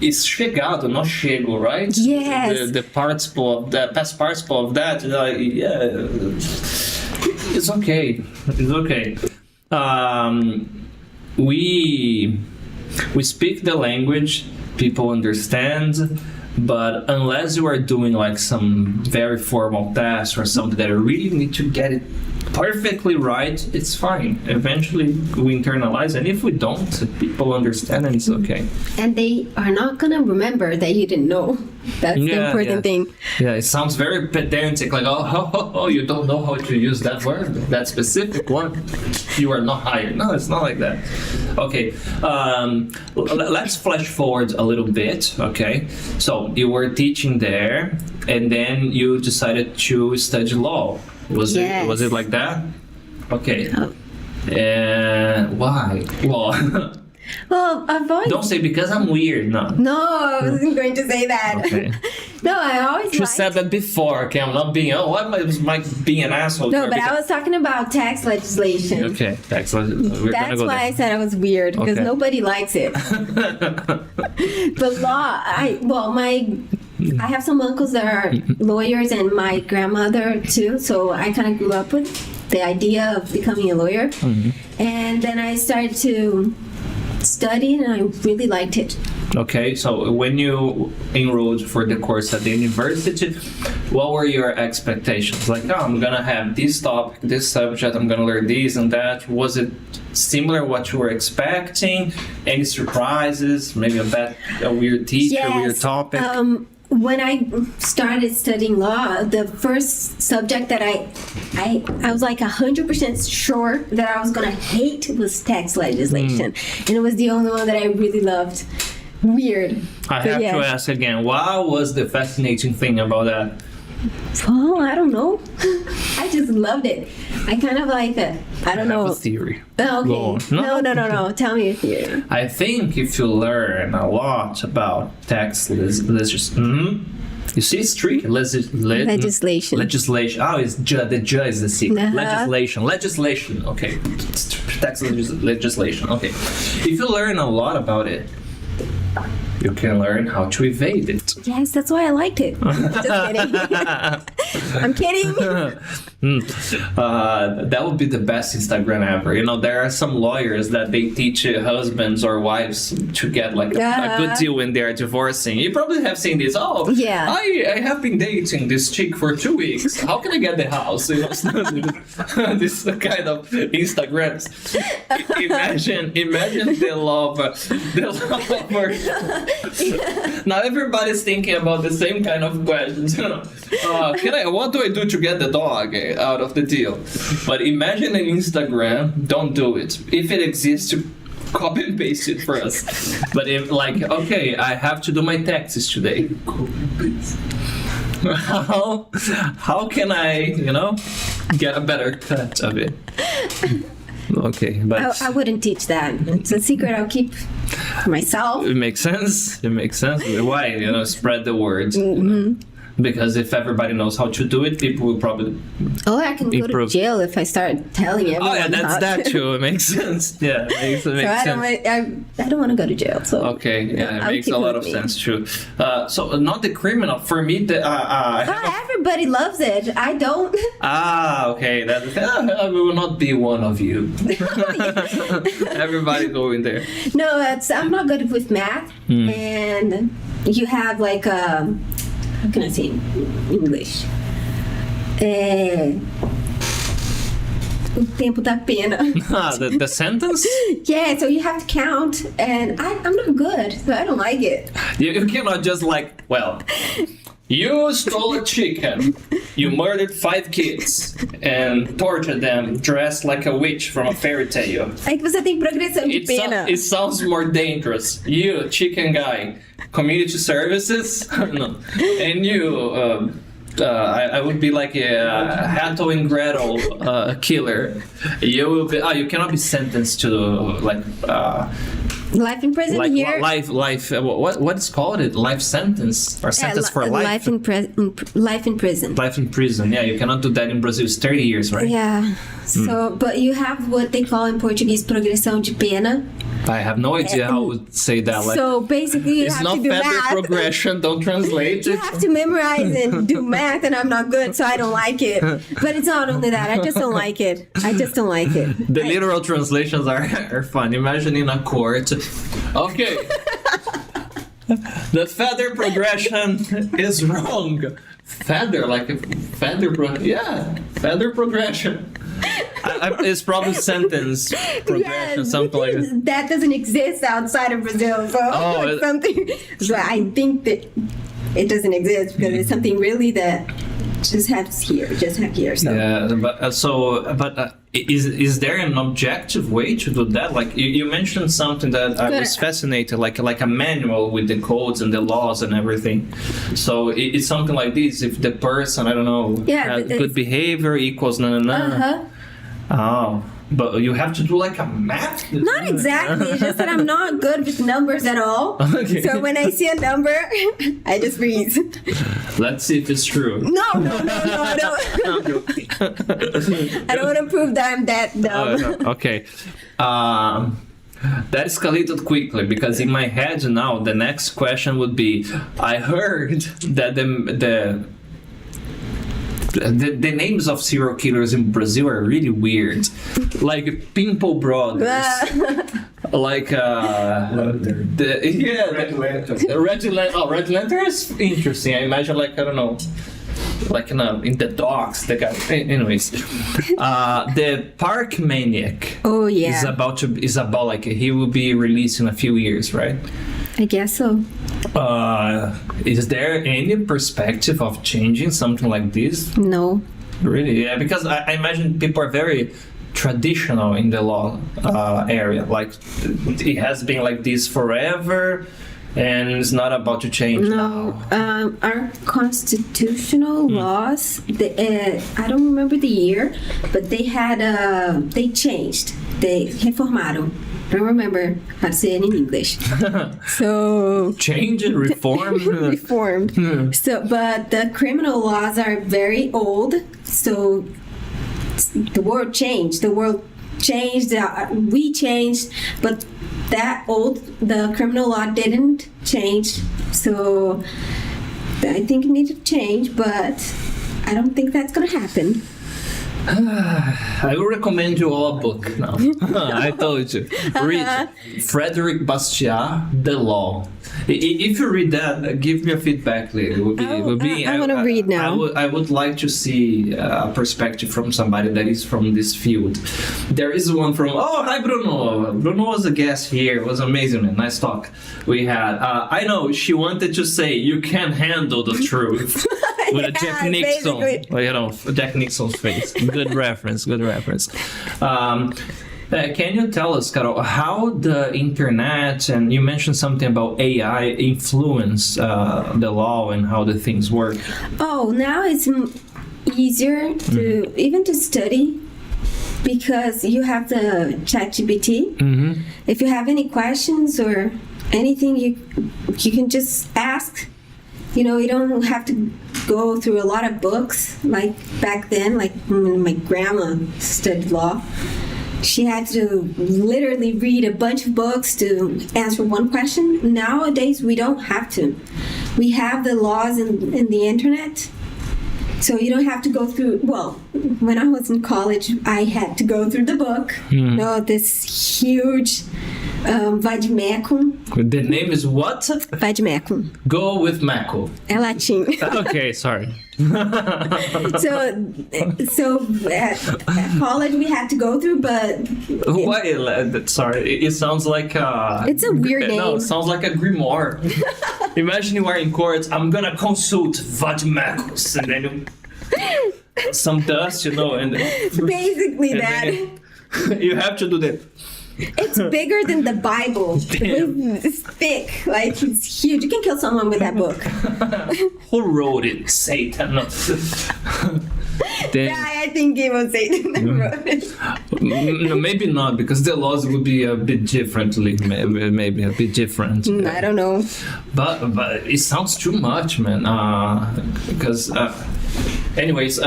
Speaker 1: it's chegado, not chego, right?
Speaker 2: Yes.
Speaker 1: The participle of that, past participle of that. Yeah, it's okay. It's okay. We speak the language, people understand. But unless you are doing like some very formal test or something that you really need to get it perfectly right, it's fine. Eventually we internalize, and if we don't, people understand and it's okay.
Speaker 2: And they are not gonna remember that you didn't know. That's the important thing.
Speaker 1: Yeah, it sounds very pedantic, like, oh, you don't know how to use that word, that specific one. You are not hired. No, it's not like that. Okay, let's flash forward a little bit, okay? So you were teaching there, and then you decided to study law. Was it like that? Okay. Why? Law.
Speaker 2: Well, I've always...
Speaker 1: Don't say because I'm weird, no.
Speaker 2: No, I wasn't going to say that.
Speaker 1: Okay.
Speaker 2: No, I always
Speaker 1: You said that before, okay? I'm not being, why am I being an asshole?
Speaker 2: No, but I was talking about tax legislation.
Speaker 1: Okay, tax legislation.
Speaker 2: That's why I said I was weird, because nobody likes it. But law, I have some uncles that are lawyers and my grandmother too, so I kind of grew up with the idea of becoming a lawyer. Mm-hmm. And then I started to study and I really liked it.
Speaker 1: Okay, so when you enrolled for the course at the university, what were your expectations? Like, I'm gonna have this topic, this subject, I'm gonna learn this and that. Was it similar what you were expecting? Any surprises? Maybe a weird teacher, weird topic?
Speaker 2: When I started studying law, the first subject that I was like 100% sure that I was gonna hate was tax legislation, and it was the only one that I really loved. Weird.
Speaker 1: I have to ask again, what was the fascinating thing about that?
Speaker 2: Oh, I don't know. I just loved it. I kind of like it. I don't know.
Speaker 1: I have a theory.
Speaker 2: Oh, okay. No. Tell me your theory.
Speaker 1: I think if you learn a lot about tax legislation, you see, it's tricky.
Speaker 2: Legislation.
Speaker 1: Oh, it's the j is the secret. Legislation. Okay. Tax legislation. Okay. If you learn a lot about it, you can learn how to evade it.
Speaker 2: Yes, that's why I liked it. Just kidding. I'm kidding.
Speaker 1: That would be the best Instagram ever. You know, there are some lawyers that they teach husbands or wives to get like a good deal when they're divorcing. You probably have seen this. Oh, yeah. I have been dating this chick for 2 weeks. How can I get the house? You know, this kind of Instagrams. Imagine the lover. Now everybody's thinking about the same kind of questions. You know, what do I do to get the dog out of the deal? But imagine an Instagram. Don't do it. If it exists, to copy and paste it for us. But if okay, I have to do my taxes today. How can I, get a better cut of it? Okay, but
Speaker 2: I wouldn't teach that. It's a secret I'll keep for myself.
Speaker 1: It makes sense. Why? Spread the word. Mm-hmm. Because if everybody knows how to do it, people will probably
Speaker 2: I can go to jail if I start telling everyone.
Speaker 1: Oh yeah, that's that too. It makes sense. Yeah, it makes sense.
Speaker 2: I don't want to go to jail. So
Speaker 1: okay, yeah, it makes a lot of sense too. So not the criminal. For me,
Speaker 2: everybody loves it. I don't.
Speaker 1: Okay. I will not be one of you. Everybody go in there.
Speaker 2: No, I'm not good with math, and you have like how can I say in English? O tempo da pena.
Speaker 1: The sentence?
Speaker 2: Yeah, so you have to count, and I'm not good, so I don't like it.
Speaker 1: You cannot just You stole a chicken. You murdered 5 kids and tortured them dressed like a witch from a fairy tale.
Speaker 2: É que você tem progressão de pena.
Speaker 1: It sounds more dangerous. You, chicken guy, community services. No. And you, I would be like a 𝗏𝗏𝗃 and 𝗏𝗏𝗃 killer. You will be. You cannot be sentenced to like.
Speaker 2: Life in prison
Speaker 1: Like
Speaker 2: here.
Speaker 1: life. What's called it? Life sentence or sentence for life?
Speaker 2: Life in prison.
Speaker 1: Life in prison. Yeah, you cannot do that in Brazil. It's 30 years, right?
Speaker 2: Yeah. So, but you have what they call in Portuguese progressão de pena.
Speaker 1: I have no idea how to say that. Like,
Speaker 2: So basically, you
Speaker 1: it's
Speaker 2: have
Speaker 1: not
Speaker 2: to do
Speaker 1: feather
Speaker 2: math.
Speaker 1: progression. Don't translate
Speaker 2: You
Speaker 1: it.
Speaker 2: have to memorize and do math, and I'm not good, so I don't like it. But it's not only that. I just don't like it.
Speaker 1: The literal translations are fun. Imagine in a court. Okay. The feather progression is wrong. Feather, like a feather feather progression. It's probably sentence progression, something like that.
Speaker 2: That doesn't exist outside of Brazil, so it's something. So I think that it doesn't exist because it's something really that just have here. So.
Speaker 1: Yeah, but is there an objective way to do that? Like you mentioned something that I was fascinated, like a manual with the codes and the laws and everything. So it's something like this: if the person, I don't know, had good behavior equals Oh, but you have to do like a math?
Speaker 2: Not exactly. It's just that I'm not good with numbers at all.
Speaker 1: Okay.
Speaker 2: So when I see a number, I just freeze.
Speaker 1: Let's see if it's true.
Speaker 2: No, I don't. I don't want to prove that I'm that dumb.
Speaker 1: Okay. That escalated quickly because in my head now the next question would be: I heard that the names of serial killers in Brazil are really weird, like Pimple Brothers, like Red Lantern is interesting. I imagine like I don't know, like in the dogs. The guy, anyways, the Park Maniac.
Speaker 2: Oh yeah,
Speaker 1: is about like he will be released in a few years, right?
Speaker 2: I guess so.
Speaker 1: Is there any perspective of changing something like this?
Speaker 2: No.
Speaker 1: Really? Yeah, because I imagine people are very traditional in the law area. Like it has been like this forever, and it's not about to change now.
Speaker 2: Our constitutional laws. I don't remember the year, but they had they changed. They reformaram. I don't remember how to say it in English. So
Speaker 1: change and reform.
Speaker 2: Reformed. So, but the criminal laws are very old. So the world changed. We changed, but the criminal law didn't change. So I think it needs to change, but I don't think that's going to happen.
Speaker 1: I will recommend you all a book now. I told you. Read Frederick Bastiat, The Law. If you read that, give me a feedback later.
Speaker 2: I want to read now.
Speaker 1: I would like to see a perspective from somebody that is from this field. There is one from, hi Bruno. Bruno was a guest here. It was amazing, man. Nice talk we had. I know, she wanted to say, you can't handle the truth. With a Jack Nixon. Jack Nixon's face. Good reference. Can you tell us, Carol, how the internet, and you mentioned something about AI, influence the law and how the things work?
Speaker 2: Oh, now it's easier to even to study because you have the ChatGPT. Mm-hmm. If you have any questions or anything, you can just ask. You don't have to go through a lot of books like back then, like when my grandma studied law. She had to literally read a bunch of books to answer one question. Nowadays, we don't have to. We have the laws in the internet. So you don't have to go through, when I was in college, I had to go through the book. This huge 𝗲𝗃𝗀𝗀.
Speaker 1: The name is what?
Speaker 2: 𝗲𝗃𝗀𝗀.
Speaker 1: Go with Mako.
Speaker 2: É latim.
Speaker 1: Okay, sorry.
Speaker 2: So at college we had to go through, but
Speaker 1: Why? Sorry, it sounds like
Speaker 2: it's a weird name.
Speaker 1: No, it sounds like a grimoire. Imagine you are in court. I'm gonna consult 𝗲𝗃𝗀𝗀, and then some dust, and
Speaker 2: basically
Speaker 1: and
Speaker 2: that.
Speaker 1: You have to do that.
Speaker 2: It's bigger than the Bible. It's thick, like it's huge. You can kill someone with that book.
Speaker 1: Who wrote it? Satan. No.
Speaker 2: Yeah, I think it was Satan that wrote it.
Speaker 1: No, maybe not, because the laws would be a bit differently. Maybe a bit different.
Speaker 2: I don't know.
Speaker 1: But it sounds too much, man. Because, anyways,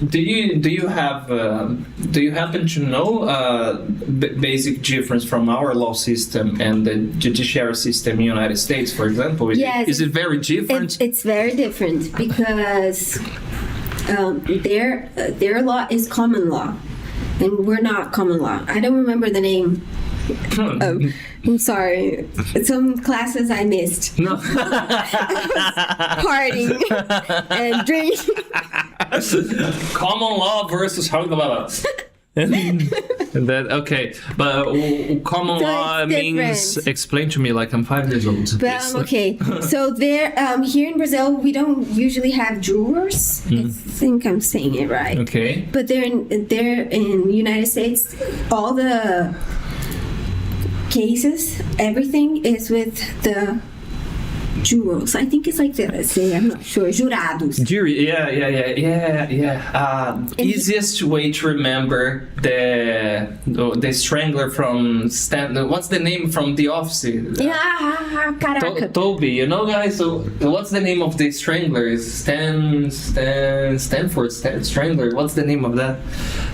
Speaker 1: do you happen to know basic difference from our law system and the judiciary system in the United States, for example?
Speaker 2: Yes.
Speaker 1: Is it very different?
Speaker 2: It's very different because their law is common law, and we're not common law. I don't remember the name. I'm sorry. Some classes I missed.
Speaker 1: No.
Speaker 2: Partying and drinking.
Speaker 1: Common law versus and that okay, but common
Speaker 2: So
Speaker 1: law
Speaker 2: it's
Speaker 1: means
Speaker 2: different.
Speaker 1: explain to me like I'm 5 years old.
Speaker 2: But, okay, so there, here in Brazil, we don't usually have jurors. I think I'm saying it right.
Speaker 1: Okay.
Speaker 2: But they're in the United States, all the cases, everything is with the jurors. I think it's like that. Let's say, I'm not sure. Jurados.
Speaker 1: Jury, yeah. Easiest way to remember the strangler from what's the name from The Office?
Speaker 2: Caraca.
Speaker 1: Toby, guys. So what's the name of the strangler? Is Stanford Strangler? What's the name of that?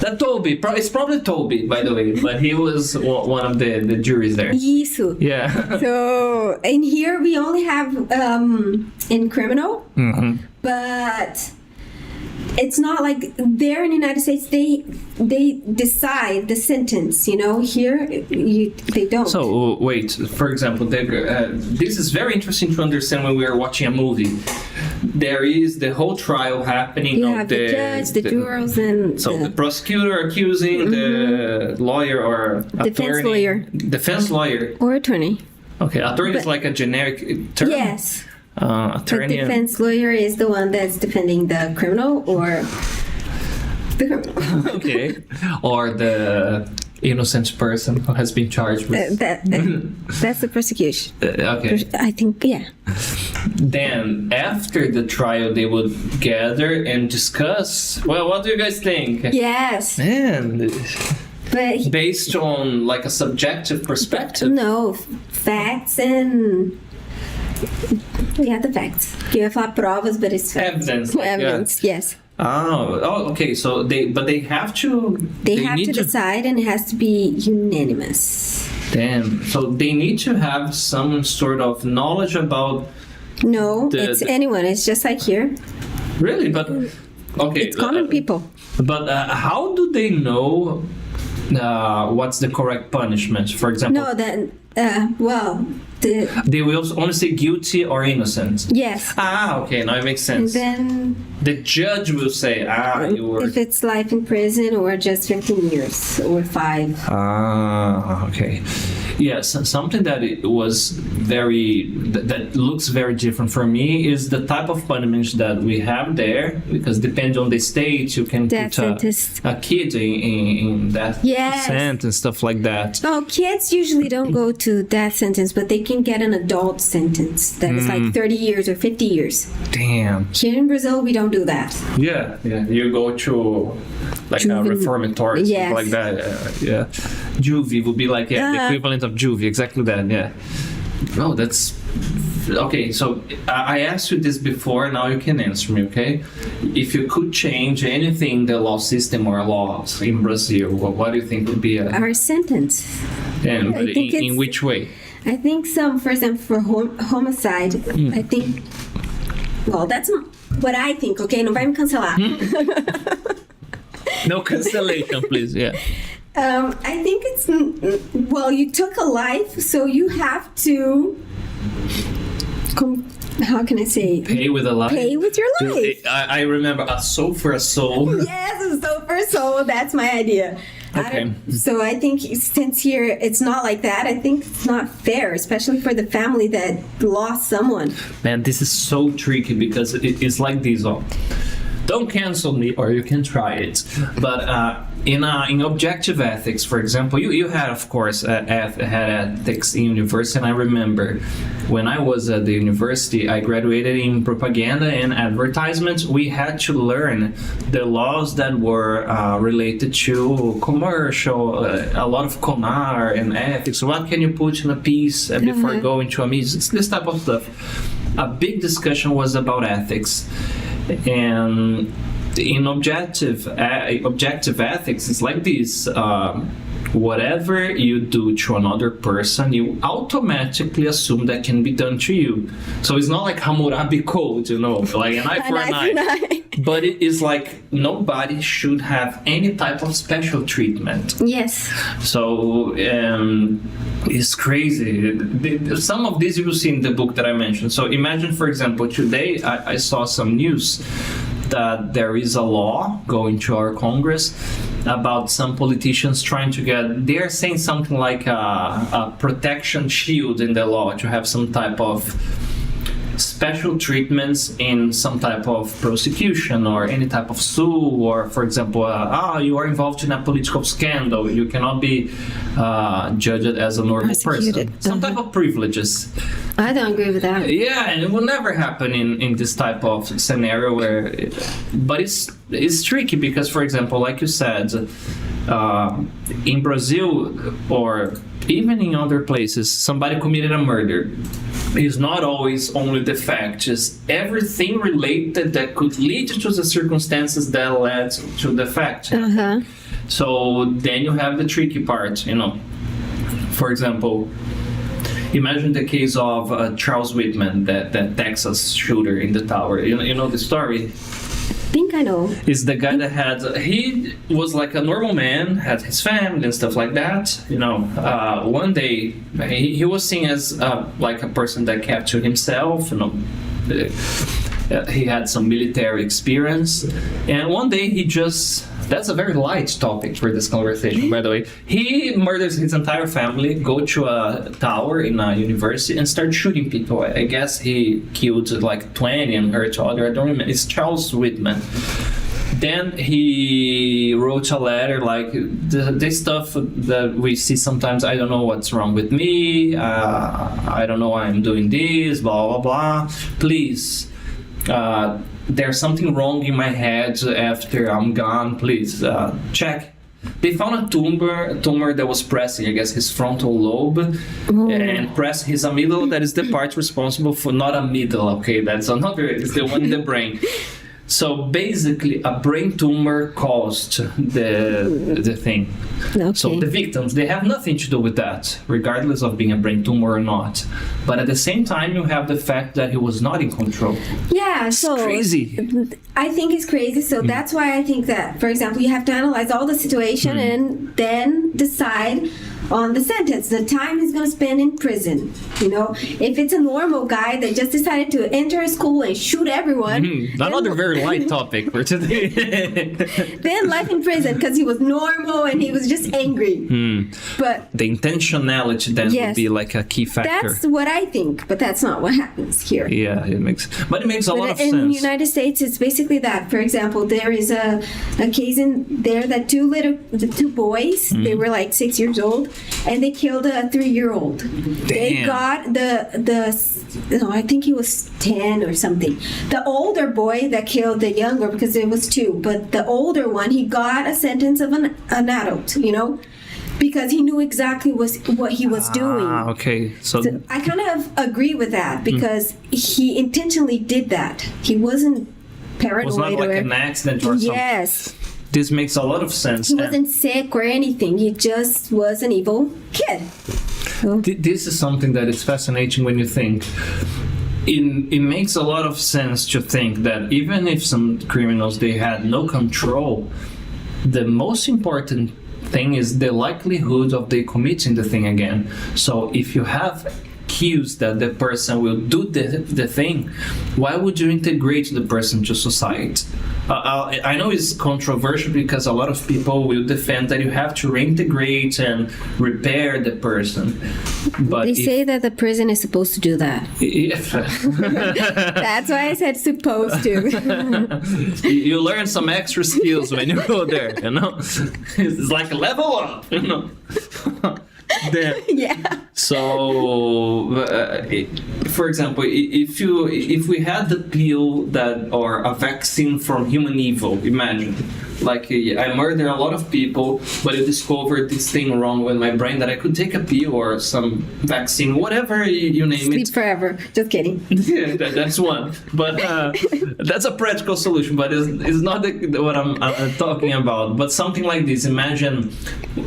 Speaker 1: That Toby. It's probably Toby, by the way. But he was one of the juries there.
Speaker 2: Isso.
Speaker 1: Yeah.
Speaker 2: So, in here we only have in criminal, but it's not like there in the United States they decide the sentence. Here they don't.
Speaker 1: So wait, for example, this is very interesting to understand when we are watching a movie. There is the whole trial happening.
Speaker 2: You have the judge, the jurors, and
Speaker 1: the prosecutor accusing, the lawyer or defense lawyer
Speaker 2: or attorney.
Speaker 1: Okay, attorney is like a generic term.
Speaker 2: Yes.
Speaker 1: Attorney.
Speaker 2: The defense lawyer is the one that's defending the criminal or the criminal.
Speaker 1: Okay. Or the innocent person who has been charged with.
Speaker 2: That's the prosecution.
Speaker 1: Okay.
Speaker 2: I think, yeah.
Speaker 1: Then, after the trial, they would gather and discuss, well, what do you guys think?
Speaker 2: Yes.
Speaker 1: And
Speaker 2: but
Speaker 1: based on like a subjective perspective?
Speaker 2: No, facts and... Yeah, the facts. You have provas, but it's facts. Evidence, yes.
Speaker 1: Oh, okay. So they have to.
Speaker 2: They have to decide, and it has to be unanimous.
Speaker 1: Damn. So they need to have some sort of knowledge about.
Speaker 2: No, it's anyone. It's just like here.
Speaker 1: Really, but okay.
Speaker 2: It's common people.
Speaker 1: But how do they know what's the correct punishment? For example.
Speaker 2: No, then
Speaker 1: they will only say guilty or innocent.
Speaker 2: Yes.
Speaker 1: Okay, now it makes sense.
Speaker 2: And then
Speaker 1: the judge will say, you were...
Speaker 2: if it's life in prison or just 15 years or 5.
Speaker 1: Okay. Yes, something that that looks very different for me is the type of punishment that we have there, because depending on the state, you can put a kid in death sentence, stuff like that.
Speaker 2: Oh, kids usually don't go to death sentence, but they can get an adult sentence that is like 30 years or 50 years.
Speaker 1: Damn.
Speaker 2: Here in Brazil, we don't do that.
Speaker 1: Yeah. You go to like a reformatory, something like that. Juvie would be like the equivalent of juvie, exactly that. Yeah. Oh, that's okay. So I asked you this before. Now you can answer me. Okay. If you could change anything in the law system or laws in Brazil, what do you think would be
Speaker 2: our sentence?
Speaker 1: And in which way?
Speaker 2: I think for example, for homicide, I think. Well, that's what I think. Okay, não vai me cancelar.
Speaker 1: No cancellation, please. Yeah.
Speaker 2: I think it's, well, you took a life, so you have to, how can I say?
Speaker 1: Pay with a life?
Speaker 2: Pay with your life.
Speaker 1: I remember a soul for a soul.
Speaker 2: Yes, a soul for a soul. That's my idea.
Speaker 1: Okay.
Speaker 2: So I think since here it's not like that, I think it's not fair, especially for the family that lost someone.
Speaker 1: Man, this is so tricky because it's like this. Don't cancel me, or you can try it. But in objective ethics, for example, you had, of course, had ethics in university, and I remember when I was at the university, I graduated in propaganda and advertisements. We had to learn the laws that were related to commercial, a lot of CONAR and ethics. What can you put in a piece before going to a meeting? This type of stuff. A big discussion was about ethics. And in objective ethics, it's like this. Whatever you do to another person, you automatically assume that can be done to you. So it's not like Hammurabi Code, like an eye for an eye. But it is like nobody should have any type of special treatment.
Speaker 2: Yes.
Speaker 1: So it's crazy. Some of these you will see in the book that I mentioned. So imagine, for example, today I saw some news that there is a law going to our Congress about some politicians trying to get, they're saying something like a protection shield in the law to have some type of special treatments in some type of prosecution or any type of sue, or for example, you are involved in a political scandal, you cannot be judged as a normal person. Some type of privileges.
Speaker 2: I don't agree with that.
Speaker 1: Yeah, and it will never happen in this type of scenario but it's tricky because, for example, like you said, in Brazil or even in other places, somebody committed a murder. It's not always only the fact, it's everything related that could lead to the circumstances that led to the fact. So then you have the tricky part, For example, imagine the case of Charles Whitman, that Texas shooter in the tower. You know the story?
Speaker 2: I think I know.
Speaker 1: Is the guy that he was like a normal man, had his family and stuff like that. One day he was seen as like a person that kept to himself. He had some military experience, and one day he just. That's a very light topic for this conversation, by the way. He murders his entire family, go to a tower in a university, and start shooting people. I guess he killed like 20 and hurt other. I don't remember. It's Charles Whitman. Then he wrote a letter like the stuff that we see sometimes. I don't know what's wrong with me. I don't know why I'm doing this. Blah blah blah. Please. There's something wrong in my head after I'm gone, please check. They found a tumor that was pressing, I guess, his frontal lobe and pressed his amygdala, that is the part responsible for, not amygdala, okay, that's another, it's the one in the brain. So basically, a brain tumor caused the thing. Okay. So the victims, they have nothing to do with that, regardless of being a brain tumor or not. But at the same time, you have the fact that he was not in control.
Speaker 2: Yeah,
Speaker 1: it's crazy.
Speaker 2: I think it's crazy. So that's why I think that, for example, you have to analyze all the situation and then decide on the sentence, the time he's going to spend in prison. If it's a normal guy that just decided to enter a school and shoot everyone.
Speaker 1: Another very light topic for today.
Speaker 2: Then life in prison because he was normal and he was just angry. But
Speaker 1: the intentionality then would be like a key factor.
Speaker 2: That's what I think, but that's not what happens here.
Speaker 1: Yeah, it makes a lot of sense.
Speaker 2: In the United States, it's basically that. For example, there is a case in there that the two boys, they were like 6 years old, and they killed a 3-year-old. They got I think he was 10 or something. The older boy that killed the younger, because it was 2, but the older one, he got a sentence of an adult, because he knew exactly what he was doing.
Speaker 1: Okay. So
Speaker 2: I kind of agree with that, because he intentionally did that. He wasn't paranoid. It was
Speaker 1: not like an accident or something.
Speaker 2: Yes.
Speaker 1: This makes a lot of sense.
Speaker 2: He wasn't sick or anything. He just was an evil kid.
Speaker 1: This is something that is fascinating when you think. It makes a lot of sense to think that even if some criminals, they had no control, the most important thing is the likelihood of they committing the thing again. So if you have cues that the person will do the thing, why would you integrate the person to society? I know it's controversial because a lot of people will defend that you have to reintegrate and repair the person. But
Speaker 2: they say that the prison is supposed to do that. That's why I said supposed to.
Speaker 1: You learn some extra skills when you go there, you know? It's like a level up, you know?
Speaker 2: Yeah.
Speaker 1: So, for example, if we had the pill that or a vaccine from human evil, imagine, like I murder a lot of people, but I discovered this thing wrong with my brain that I could take a pill or some vaccine, whatever you name it.
Speaker 2: Sleep forever. Just kidding.
Speaker 1: Yeah, that's one. But that's a practical solution, but it's not what I'm talking about. But something like this, imagine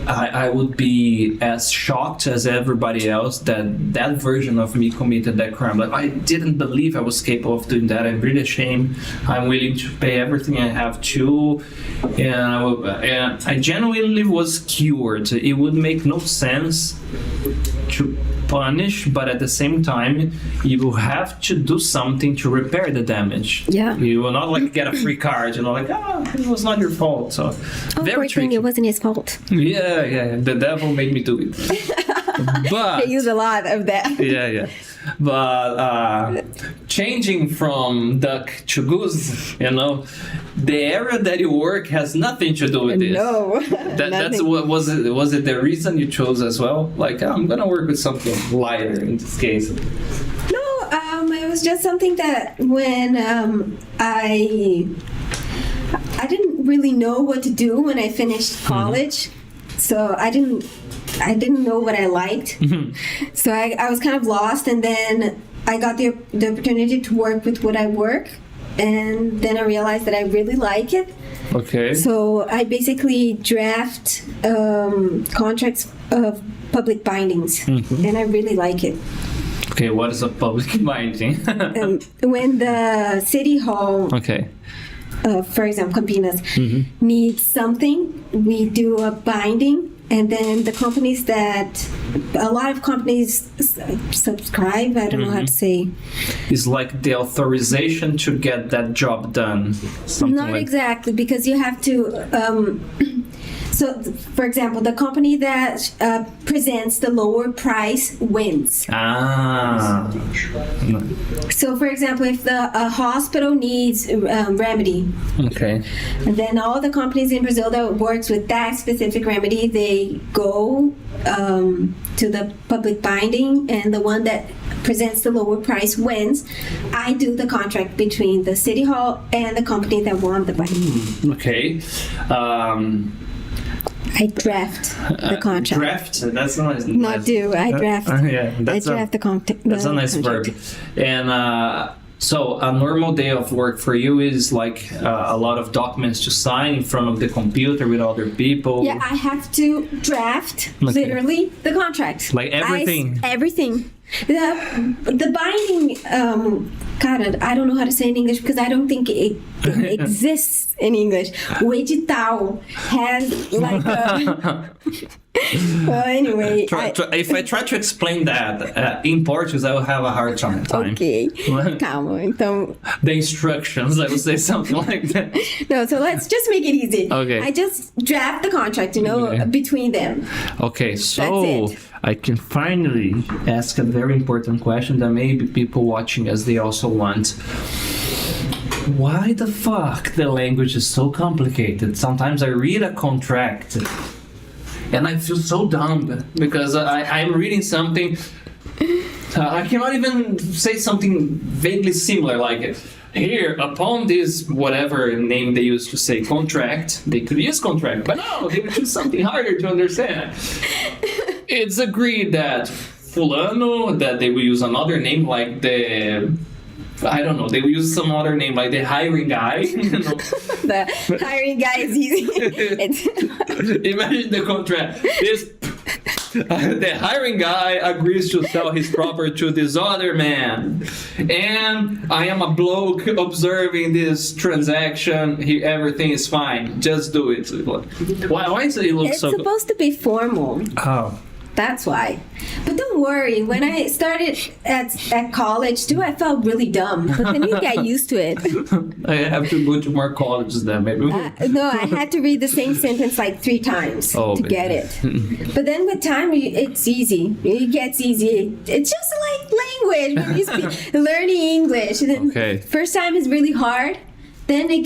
Speaker 1: I would be as shocked as everybody else that version of me committed that crime. Like, I didn't believe I was capable of doing that. I'm really ashamed. I'm willing to pay everything I have to. And I genuinely was cured. It would make no sense to punish, but at the same time, you will have to do something to repair the damage.
Speaker 2: Yeah.
Speaker 1: You will not like get a free card, you know, like, it was not your fault. So very tricky.
Speaker 2: It wasn't his fault.
Speaker 1: Yeah. The devil made me do it. But
Speaker 2: they use a lot of that.
Speaker 1: Yeah. But changing from duck to goose, you know, the area that you work has nothing to do with this.
Speaker 2: No.
Speaker 1: That's what was it. Was it the reason you chose as well? Like, I'm gonna work with something lighter in this case.
Speaker 2: No, it was just something that when I didn't really know what to do when I finished college, so I didn't know what I liked. So I was kind of lost, and then I got the opportunity to work with what I work, and then I realized that I really like it.
Speaker 1: Okay.
Speaker 2: So I basically draft contracts of public bindings, and I really like it.
Speaker 1: Okay, what is a public binding?
Speaker 2: When the city hall, for example, Campinas, needs something, we do a binding. And then the companies that, a lot of companies subscribe, I don't know how to say.
Speaker 1: It's like the authorization to get that job done.
Speaker 2: Not exactly, because you have to, so for example, the company that presents the lower price wins. So for example, if the hospital needs remedy, and then all the companies in Brazil that works with that specific remedy, they go to the public binding, and the one that presents the lower price wins. I do the contract between the city hall and the company that won the binding.
Speaker 1: Okay.
Speaker 2: I draft the contract.
Speaker 1: Draft? That's nice.
Speaker 2: Not do. I draft.
Speaker 1: Yeah,
Speaker 2: I draft the contract.
Speaker 1: That's a nice verb. And so a normal day of work for you is like a lot of documents to sign in front of the computer with other people.
Speaker 2: Yeah, I have to draft literally the contract.
Speaker 1: Like everything.
Speaker 2: Everything. The binding. God, I don't know how to say in English because I don't think it exists in English. 𝗍𝗃𝗃 has like a... Well, anyway...
Speaker 1: If I try to explain that in Portuguese, I will have a hard time.
Speaker 2: Okay. Calma, então...
Speaker 1: The instructions, I would say something like that.
Speaker 2: No, so let's just make it easy.
Speaker 1: Okay.
Speaker 2: I just draft the contract, between them.
Speaker 1: Okay, so I can finally ask a very important question that maybe people watching us, they also want. Why the fuck the language is so complicated? Sometimes I read a contract and I feel so dumb because I'm reading something. I cannot even say something vaguely similar like it. Here, upon this whatever name they used to say contract, they could use contract, but no, they would choose something harder to understand. It's agreed that fulano, that they will use another name like I don't know, they will use some other name like the hiring guy.
Speaker 2: The hiring guy is easy.
Speaker 1: Imagine the contract. The hiring guy agrees to sell his property to this other man. And I am a bloke observing this transaction. Everything is fine. Just do it. Why does it look so good?
Speaker 2: It's supposed to be formal.
Speaker 1: Oh.
Speaker 2: That's why. But don't worry, when I started at college too, I felt really dumb. But then you get used to it.
Speaker 1: I have to go to more colleges then, maybe.
Speaker 2: No, I had to read the same sentence like 3 times to get it. But then with time, it's easy. It gets easy. It's just like language. When you learning English. And then first time is really hard. Then it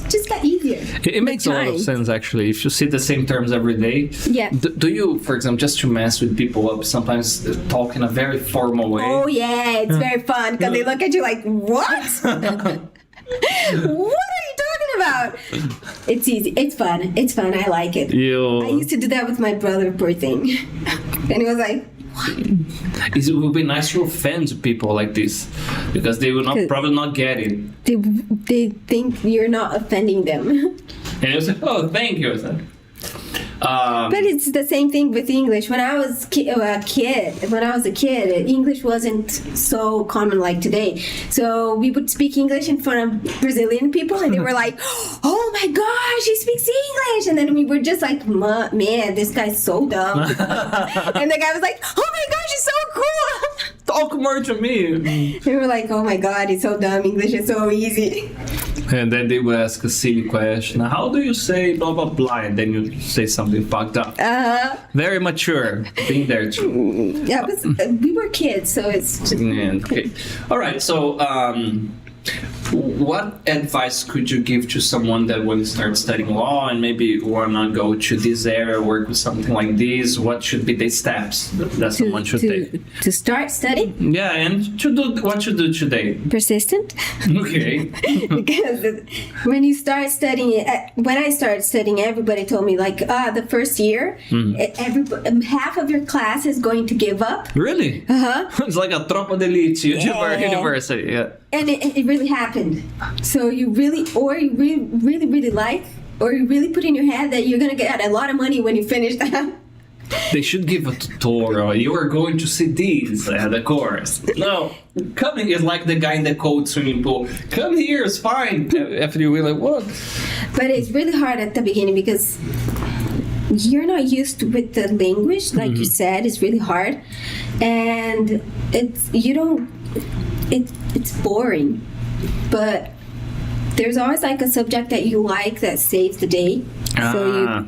Speaker 2: just got easier.
Speaker 1: It makes a lot of sense, actually. If you see the same terms every day.
Speaker 2: Yeah.
Speaker 1: Do you, for example, just to mess with people up, sometimes talk in a very formal way?
Speaker 2: Oh, yeah. It's very fun because they look at you like, what? What are you talking about? It's easy. It's fun. It's fun. I like it. I used to do that with my brother, poor thing. And he was like,
Speaker 1: it would be nice to offend people like this because they will probably not get it.
Speaker 2: They think you're not offending them.
Speaker 1: And you say, oh, thank you.
Speaker 2: But it's the same thing with English. When I was a kid, English wasn't so common like today. So we would speak English in front of Brazilian people, and they were like, "Oh my gosh, he speaks English!" And then we were just like, "Man, this guy's so dumb." And the guy was like, "Oh my gosh, he's so cool!"
Speaker 1: Talk more to me.
Speaker 2: They were like, "Oh my god, he's so dumb. English is so easy."
Speaker 1: And then they will ask a silly question. How do you say blah, blah, blah? And then you say something fucked up. Very mature. Being there too.
Speaker 2: Yeah, but we were kids, so it's...
Speaker 1: Okay. All right, so... what advice could you give to someone that wants to start studying law and maybe want to go to this area, work with something like this? What should be the steps that someone should take?
Speaker 2: To start studying?
Speaker 1: Yeah, and to do what you do today.
Speaker 2: Persistent.
Speaker 1: Okay.
Speaker 2: Because when you start studying, when I started studying, everybody told me like, the first year, half of your class is going to give up.
Speaker 1: Really? It's like a 𝗃𝗃𝗃𝗃 university. Yeah.
Speaker 2: And it really happened. So you really like, or you really put in your head that you're going to get a lot of money when you finish that.
Speaker 1: They should give a tutorial. You are going to see these at the course. No, come here. It's like the guy in the cold swimming pool. Come here, it's fine. After you will like, what?
Speaker 2: But it's really hard at the beginning because you're not used with the language, like you said. It's really hard, and it's boring. But there's always like a subject that you like that saves the day. So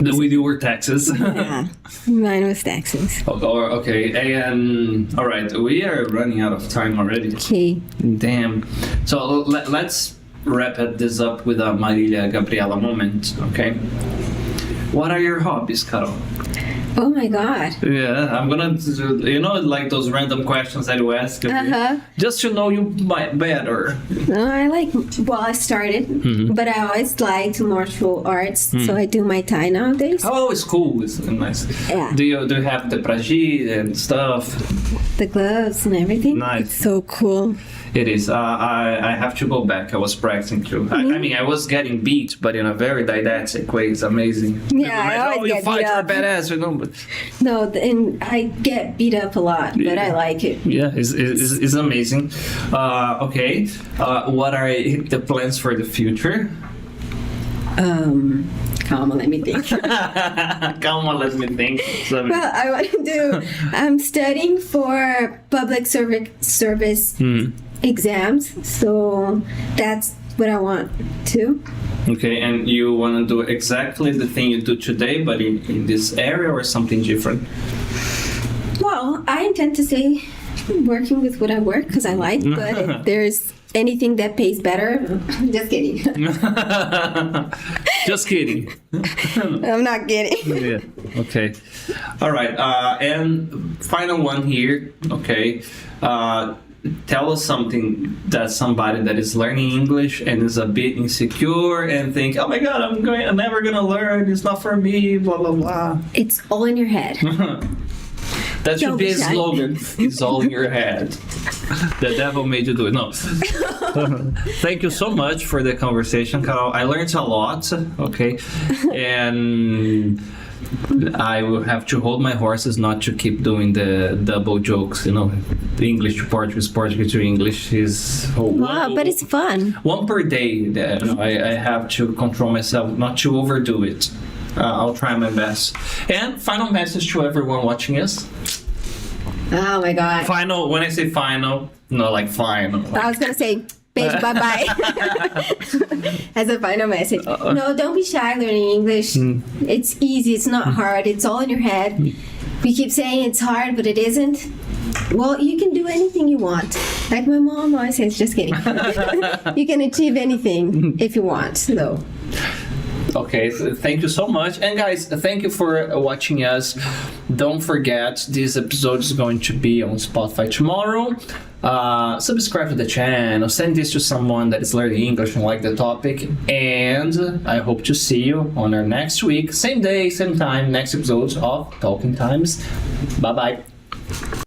Speaker 1: with your taxes.
Speaker 2: Yeah, mine was taxes.
Speaker 1: Okay, and all right, we are running out of time already.
Speaker 2: Okay.
Speaker 1: Damn. So let's wrap this up with a Marília Gabriela moment, okay? What are your hobbies, Carol?
Speaker 2: Oh my God.
Speaker 1: Yeah, I'm gonna, like those random questions that you ask. Just to know you better. I started, but I always liked martial arts, so I do my Thai nowadays. Oh, it's cool. It's nice.
Speaker 2: Yeah.
Speaker 1: Do you have the 𝗏𝗏𝗃 and stuff?
Speaker 2: The gloves and everything?
Speaker 1: Nice.
Speaker 2: It's so cool.
Speaker 1: It is. I have to go back. I was practicing too. I mean, I was getting beat, but in a very didactic way. It's amazing.
Speaker 2: Yeah, I always get beat up.
Speaker 1: You're a badass, But...
Speaker 2: No, and I get beat up a lot, but I like it.
Speaker 1: Yeah, it's amazing. Okay. What are the plans for the future?
Speaker 2: Calma, let me think.
Speaker 1: Calma, let me think.
Speaker 2: Well, I want to do... I'm studying for public service exams, so that's what I want to.
Speaker 1: Okay, and you want to do exactly the thing you do today, but in this area or something different?
Speaker 2: Well, I intend to stay working with what I work because I like, but if there's anything that pays better, just kidding.
Speaker 1: Just kidding.
Speaker 2: I'm not kidding.
Speaker 1: Yeah. Okay. All right. And final one here. Okay. Tell us something that somebody that is learning English and is a bit insecure and think, oh my God, I'm never gonna learn. It's not for me. Blah blah blah.
Speaker 2: It's all in your head.
Speaker 1: That should be a slogan. It's all in your head. The devil made you do it. No. Thank you so much for the conversation, Carol. I learned a lot. Okay, and I will have to hold my horses not to keep doing the double jokes, the English to Portuguese, Portuguese to English is...
Speaker 2: Wow, but it's fun.
Speaker 1: One per day. I have to control myself not to overdo it. I'll try my best. And final message to everyone watching us.
Speaker 2: Oh my God.
Speaker 1: Final, when I say final, not like final.
Speaker 2: I was going to say... Beijo, bye-bye. As a final message. No, don't be shy learning English. It's easy. It's not hard. It's all in your head. We keep saying it's hard, but it isn't. Well, you can do anything you want. Like my mom always says, just kidding. You can achieve anything if you want, though.
Speaker 1: Okay, so thank you so much. And guys, thank you for watching us. Don't forget, this episode is going to be on Spotify tomorrow. Subscribe to the channel, send this to someone that is learning English and like the topic. And I hope to see you on our next week, same day, same time, next episode of Talking Times. Bye-bye.